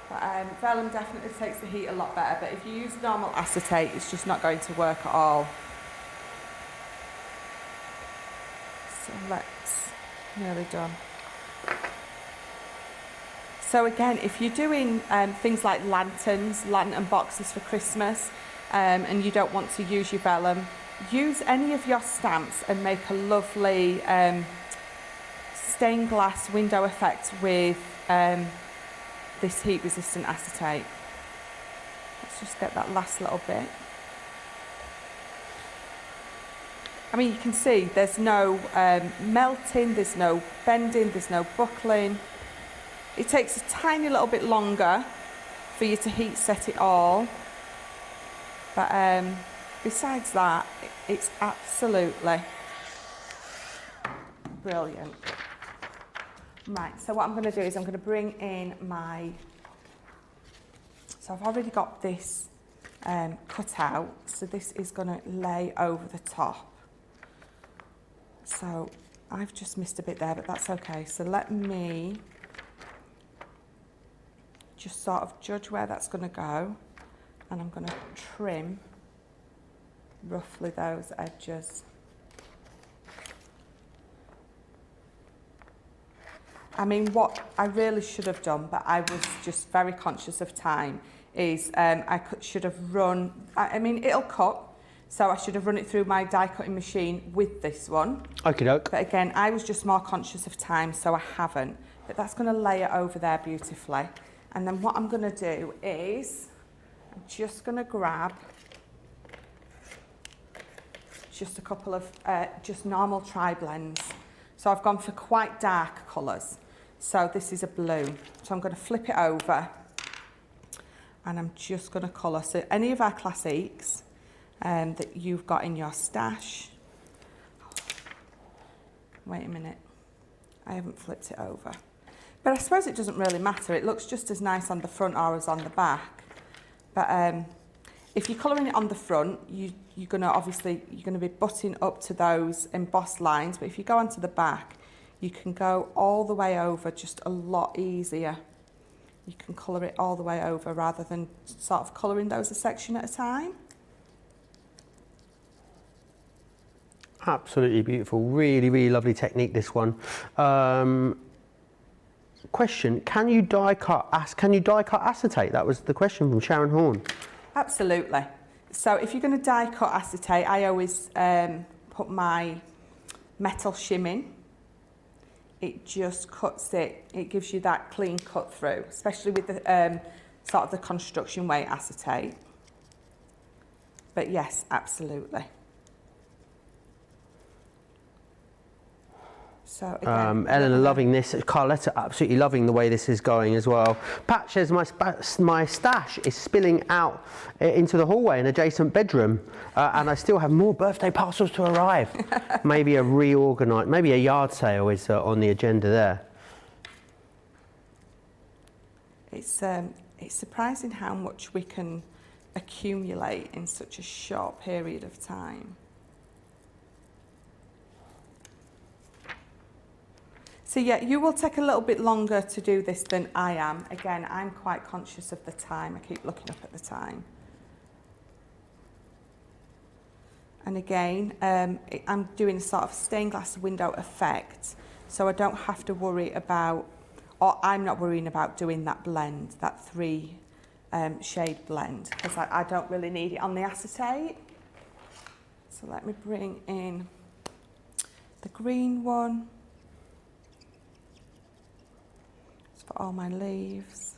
But vellum definitely takes the heat a lot better, but if you use normal acetate, it's just not going to work at all. So let's, nearly done. So again, if you're doing things like lanterns, lantern boxes for Christmas, and you don't want to use your vellum, use any of your stamps and make a lovely stained glass window effect with this heat resistant acetate. Let's just get that last little bit. I mean, you can see there's no melting, there's no bending, there's no buckling. It takes a tiny little bit longer for you to heat set it all. But besides that, it's absolutely brilliant. Right, so what I'm going to do is I'm going to bring in my, so I've already got this cut out, so this is going to lay over the top. So I've just missed a bit there, but that's okay. So let me just sort of judge where that's going to go, and I'm going to trim roughly those edges. I mean, what I really should have done, but I was just very conscious of time, is should have run, I mean, it'll cut, so I should have run it through my die cutting machine with this one. Okie doke. But again, I was just more conscious of time, so I haven't. But that's going to lay it over there beautifully. And then what I'm going to do is, I'm just going to grab just a couple of just normal tri-blends. So I've gone for quite dark colours. So this is a blue. So I'm going to flip it over and I'm just going to colour. So any of our classics that you've got in your stash. Wait a minute. I haven't flipped it over. But I suppose it doesn't really matter. It looks just as nice on the front or as on the back. But if you're colouring it on the front, you're going to be butting up to those embossed lines. But if you go onto the back, you can go all the way over just a lot easier. You can colour it all the way over rather than sort of colouring those a section at a time. Absolutely beautiful. Really, really lovely technique, this one. Question, can you die cut acetate? That was the question from Sharon Horn. Absolutely. So if you're going to die cut acetate, I always put my metal shim in. It just cuts it. It gives you that clean cut through, especially with the sort of the construction weight acetate. But yes, absolutely. So again, Eleanor loving this. Carletta absolutely loving the way this is going as well. Pat says my stash is spilling out into the hallway in adjacent bedroom, and I still have more birthday parcels to arrive. Maybe a maybe a yard sale is on the agenda there. It's surprising how much we can accumulate in such a short period of time. So yeah, you will take a little bit longer to do this than I am. Again, I'm quite conscious of the time. I keep looking up at the time. And again, I'm doing a sort of stained glass window effect, so I don't have to worry about, or I'm not worrying about doing that blend, that 3 shade blend, because I don't really need it on the acetate. So let me bring in the green one. For all my leaves.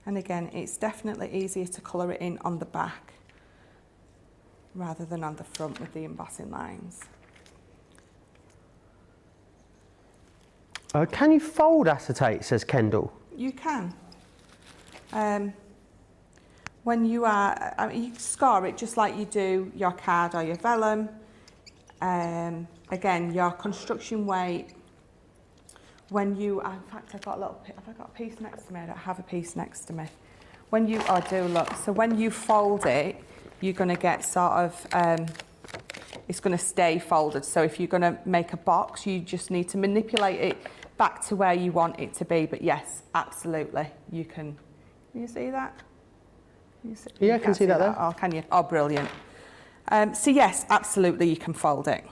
And again, it's definitely easier to colour it in on the back rather than on the front with the embossing lines. Can you fold acetate, says Kendall? You can. When you are, you score it just like you do your card or your vellum. Again, your construction weight, when you, in fact, have I got a piece next to me? I don't have a piece next to me. When you, I do, look, so when you fold it, you're going to get sort of, it's going to stay folded. So if you're going to make a box, you just need to manipulate it back to where you want it to be. But yes, absolutely, you can you see that? Yeah, I can see that there. Oh, can you? Oh, brilliant. So yes, absolutely, you can fold it.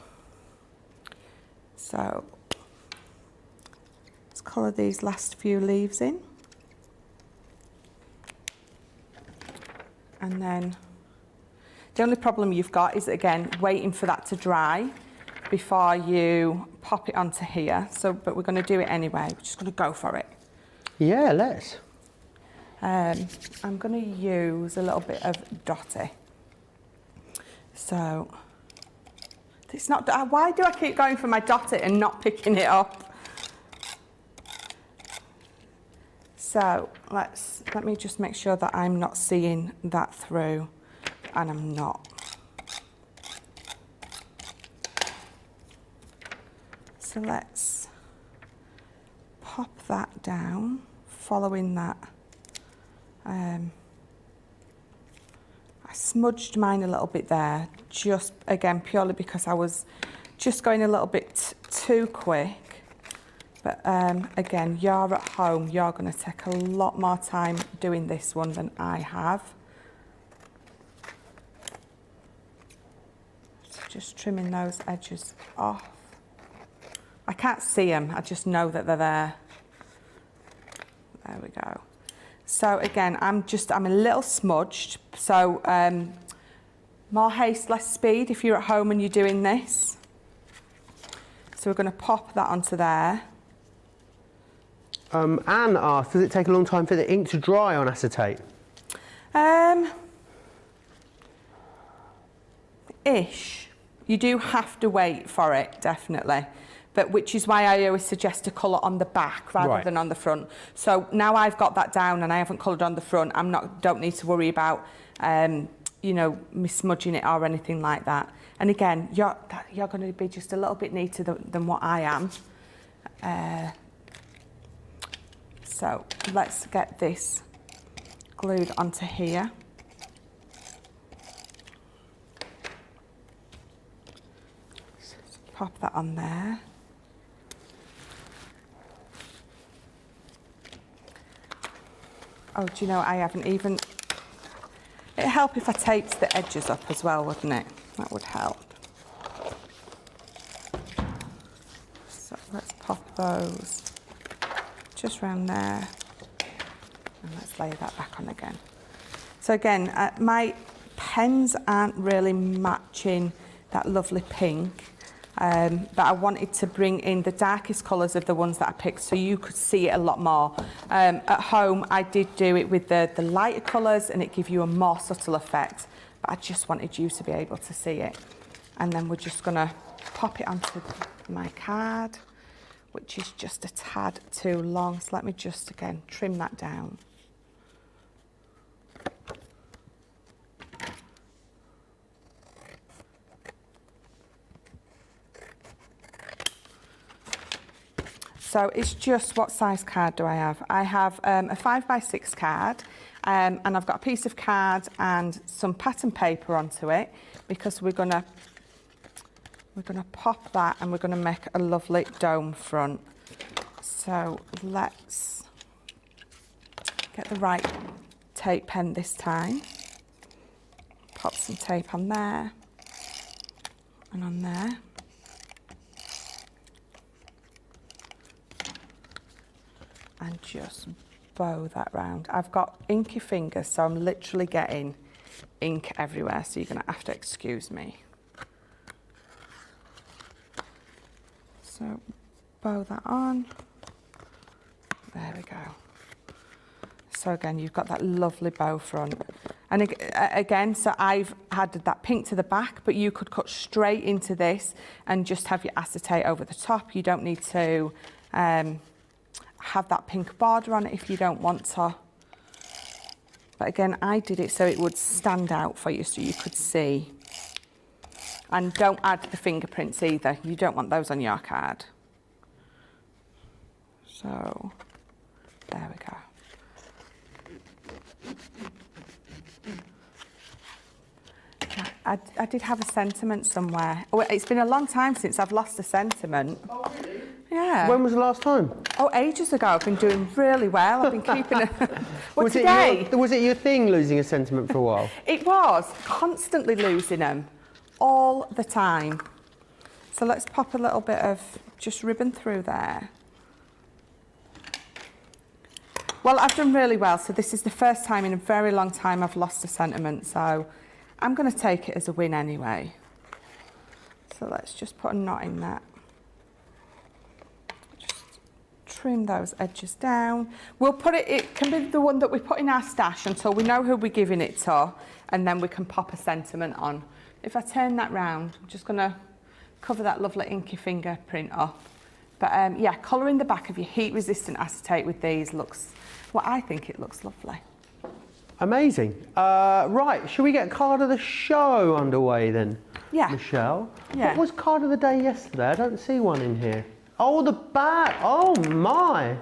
So let's colour these last few leaves in. And then the only problem you've got is, again, waiting for that to dry before you pop it onto here. So, but we're going to do it anyway. We're just going to go for it. Yeah, let's. I'm going to use a little bit of dotty. So it's not. Why do I keep going for my dotty and not picking it up? So let me just make sure that I'm not seeing that through, and I'm not. So let's pop that down, following that. I smudged mine a little bit there, just again purely because I was just going a little bit too quick. But again, you're at home, you're going to take a lot more time doing this one than I have. Just trimming those edges off. I can't see them, I just know that they're there. There we go. So again, I'm a little smudged. So more haste, less speed if you're at home and you're doing this. So we're going to pop that onto there. Anne asked, does it take a long time for the ink to dry on acetate? Ish. You do have to wait for it, definitely. But which is why I always suggest to colour on the back rather than on the front. So now I've got that down and I haven't coloured on the front, don't need to worry about, you know, me smudging it or anything like that. And again, you're going to be just a little bit neater than what I am. So let's get this glued onto here. Pop that on there. Oh, do you know, I haven't even... It'd help if I taped the edges up as well, wouldn't it? That would help. So let's pop those just round there. And let's lay that back on again. So again, my pens aren't really matching that lovely pink. But I wanted to bring in the darkest colours of the ones that I picked so you could see it a lot more. At home, I did do it with the lighter colours and it gave you a more subtle effect. But I just wanted you to be able to see it. And then we're just going to pop it onto my card, which is just a tad too long. So let me just, again, trim that down. So it's just, what size card do I have? I have a 5x6 card, and I've got a piece of card and some pattern paper onto it because we're gonna pop that and we're gonna make a lovely dome front. So let's get the right tape pen this time. Pop some tape on there and on there. And just bow that round. I've got inky fingers, so I'm literally getting ink everywhere, so you're going to have to excuse me. So bow that on. There we go. So again, you've got that lovely bow front. And again, so I've had that pink to the back, but you could cut straight into this and just have your acetate over the top. You don't need to have that pink border on it if you don't want to. But again, I did it so it would stand out for you so you could see. And don't add the fingerprints either. You don't want those on your card. So, there we go. I did have a sentiment somewhere. Oh, it's been a long time since I've lost a sentiment. Oh, really? Yeah. When was the last time? Oh, ages ago. I've been doing really well. I've been keeping it. Well, today... Was it your thing, losing a sentiment for a while? It was. Constantly losing them. All the time. So let's pop a little bit of just ribbon through there. Well, I've done really well. So this is the first time in a very long time I've lost a sentiment. So I'm going to take it as a win anyway. So let's just put a knot in that. Trim those edges down. We'll put it can be the one that we put in our stash until we know who we're giving it to, and then we can pop a sentiment on. If I turn that round, I'm just going to cover that lovely inky fingerprint up. But yeah, colouring the back of your heat-resistant acetate with these looks, well, I think it looks lovely. Amazing. Right, shall we get card of the show underway then? Yeah. Michelle? Yeah. What was card of the day yesterday? I don't see one in here. Oh, the bag. Oh, my.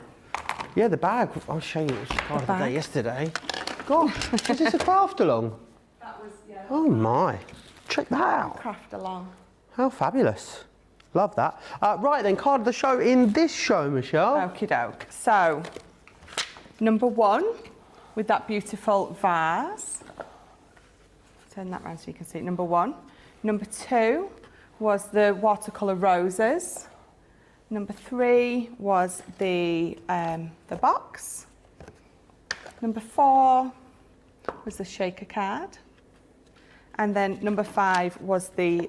Yeah, the bag. I'll show you what was card of the day yesterday. Gosh, is this a craft along? That was, yeah. Oh, my. Check that out. Craft along. How fabulous. Love that. Right then, card of the show in this show, Michelle. Okie doke. So, number one, with that beautiful vase. Turn that round so you can see it. Number one. Number 2 was the watercolor roses. Number 3 was the box. Number 4 was the shaker card. And then number 5 was the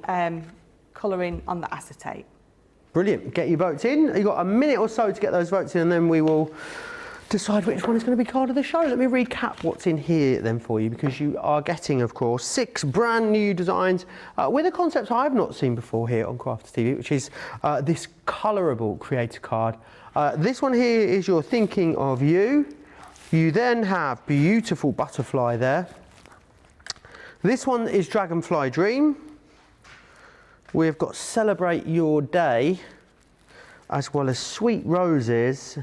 colouring on the acetate. Brilliant. Get your votes in. You've got a minute or so to get those votes in, and then we will decide which one is going to be card of the show. Let me recap what's in here then for you, because you are getting, of course, 6 brand new designs with a concept I've not seen before here on Crafters TV, which is this Colourable creator card. This one here is You're Thinking of You. You then have beautiful butterfly there. This one is Dragonfly Dream. We've got Celebrate Your Day, as well as Sweet Roses,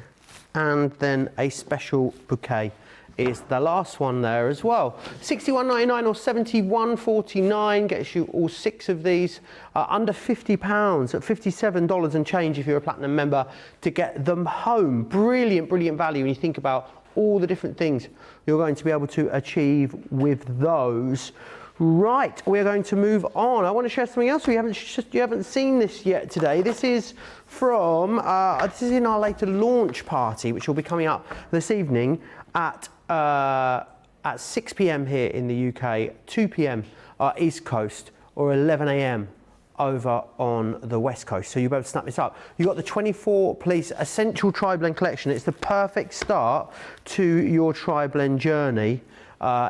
and then a special bouquet is the last one there as well. $61.99 or $71.49 gets you all 6 of these, under £50 at $57 and change if you're a platinum member to get them home. Brilliant, brilliant value when you think about all the different things you're going to be able to achieve with those. Right, we're going to move on. I want to share something else. You haven't seen this yet today. This is from, this is in our later launch party, which will be coming up this evening at 6 p.m. here in the UK, 2 p.m. East Coast, or 11 a.m. over on the West Coast. So you'll be able to snap this up. You've got the 24-piece Essential Tri-Blend collection. It's the perfect start to your tri-blend journey.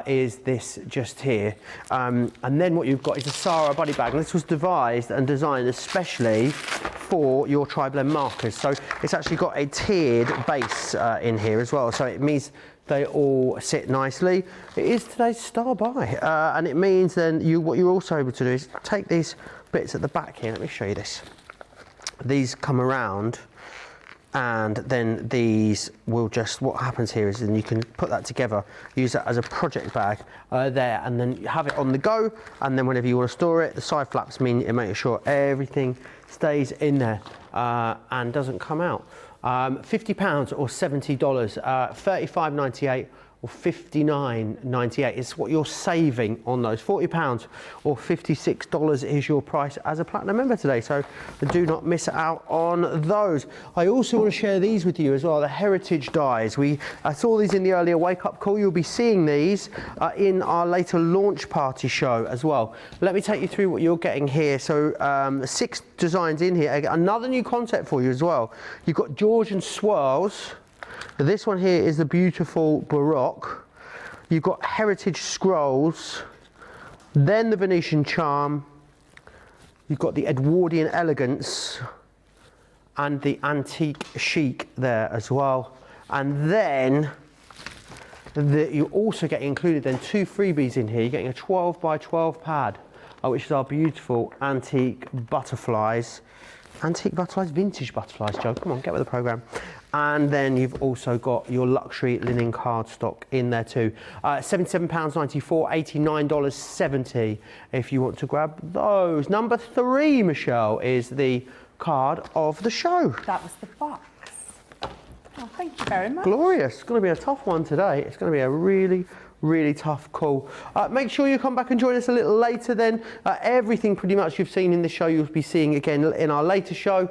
Is this just here. And then what you've got is a Sarah buddy bag. And this was devised and designed especially for your tri-blend markers. So it's actually got a tiered base in here as well. So it means they all sit nicely. It is today's star buy. And it means then what you're also able to do is take these bits at the back here. Let me show you this. These come around, and then these will just, what happens here is then you can put that together, use that as a project bag there, and then you have it on the go, and then whenever you want to store it, the side flaps mean it makes sure everything stays in there and doesn't come out. £50 or $70, $35.98 or $59.98 is what you're saving on those. £40 or $56 is your price as a platinum member today, so do not miss out on those. I also want to share these with you as well, the heritage dies. I saw these in the earlier wake up call. You'll be seeing these in our later launch party show as well. Let me take you through what you're getting here. So 6 designs in here. Another new concept for you as well. You've got Georgian swirls. This one here is the beautiful Baroque. You've got Heritage Scrolls, then the Venetian Charm. You've got the Edwardian Elegance and the Antique Chic there as well. And then you also get included then 2 freebies in here. You're getting a 12 by 12 pad, which is our beautiful antique butterflies. Antique butterflies, vintage butterflies, Joe. Come on, get with the programme. And then you've also got your luxury linen cardstock in there too. £77.94, $89.70 if you want to grab those. Number 3, Michelle, is the card of the show. That was the box. Oh, thank you very much. Glorious. It's going to be a tough one today. It's going to be a really tough call. Make sure you come back and join us a little later then. Everything pretty much you've seen in this show you'll be seeing again in our later show.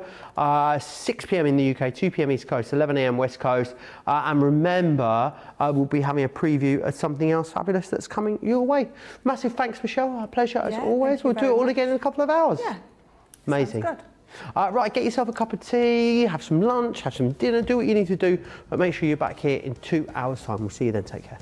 6 p.m. in the UK, 2 p.m. East Coast, 11 a.m. West Coast. And remember, we'll be having a preview of something else fabulous that's coming your way. Massive thanks, Michelle. Our pleasure as always. We'll do it all again in a couple of hours. Yeah. Amazing. Sounds good. Right, get yourself a cup of tea, have some lunch, have some dinner, do what you need to do, but make sure you're back here in 2 hours' time. We'll see you then. Take care.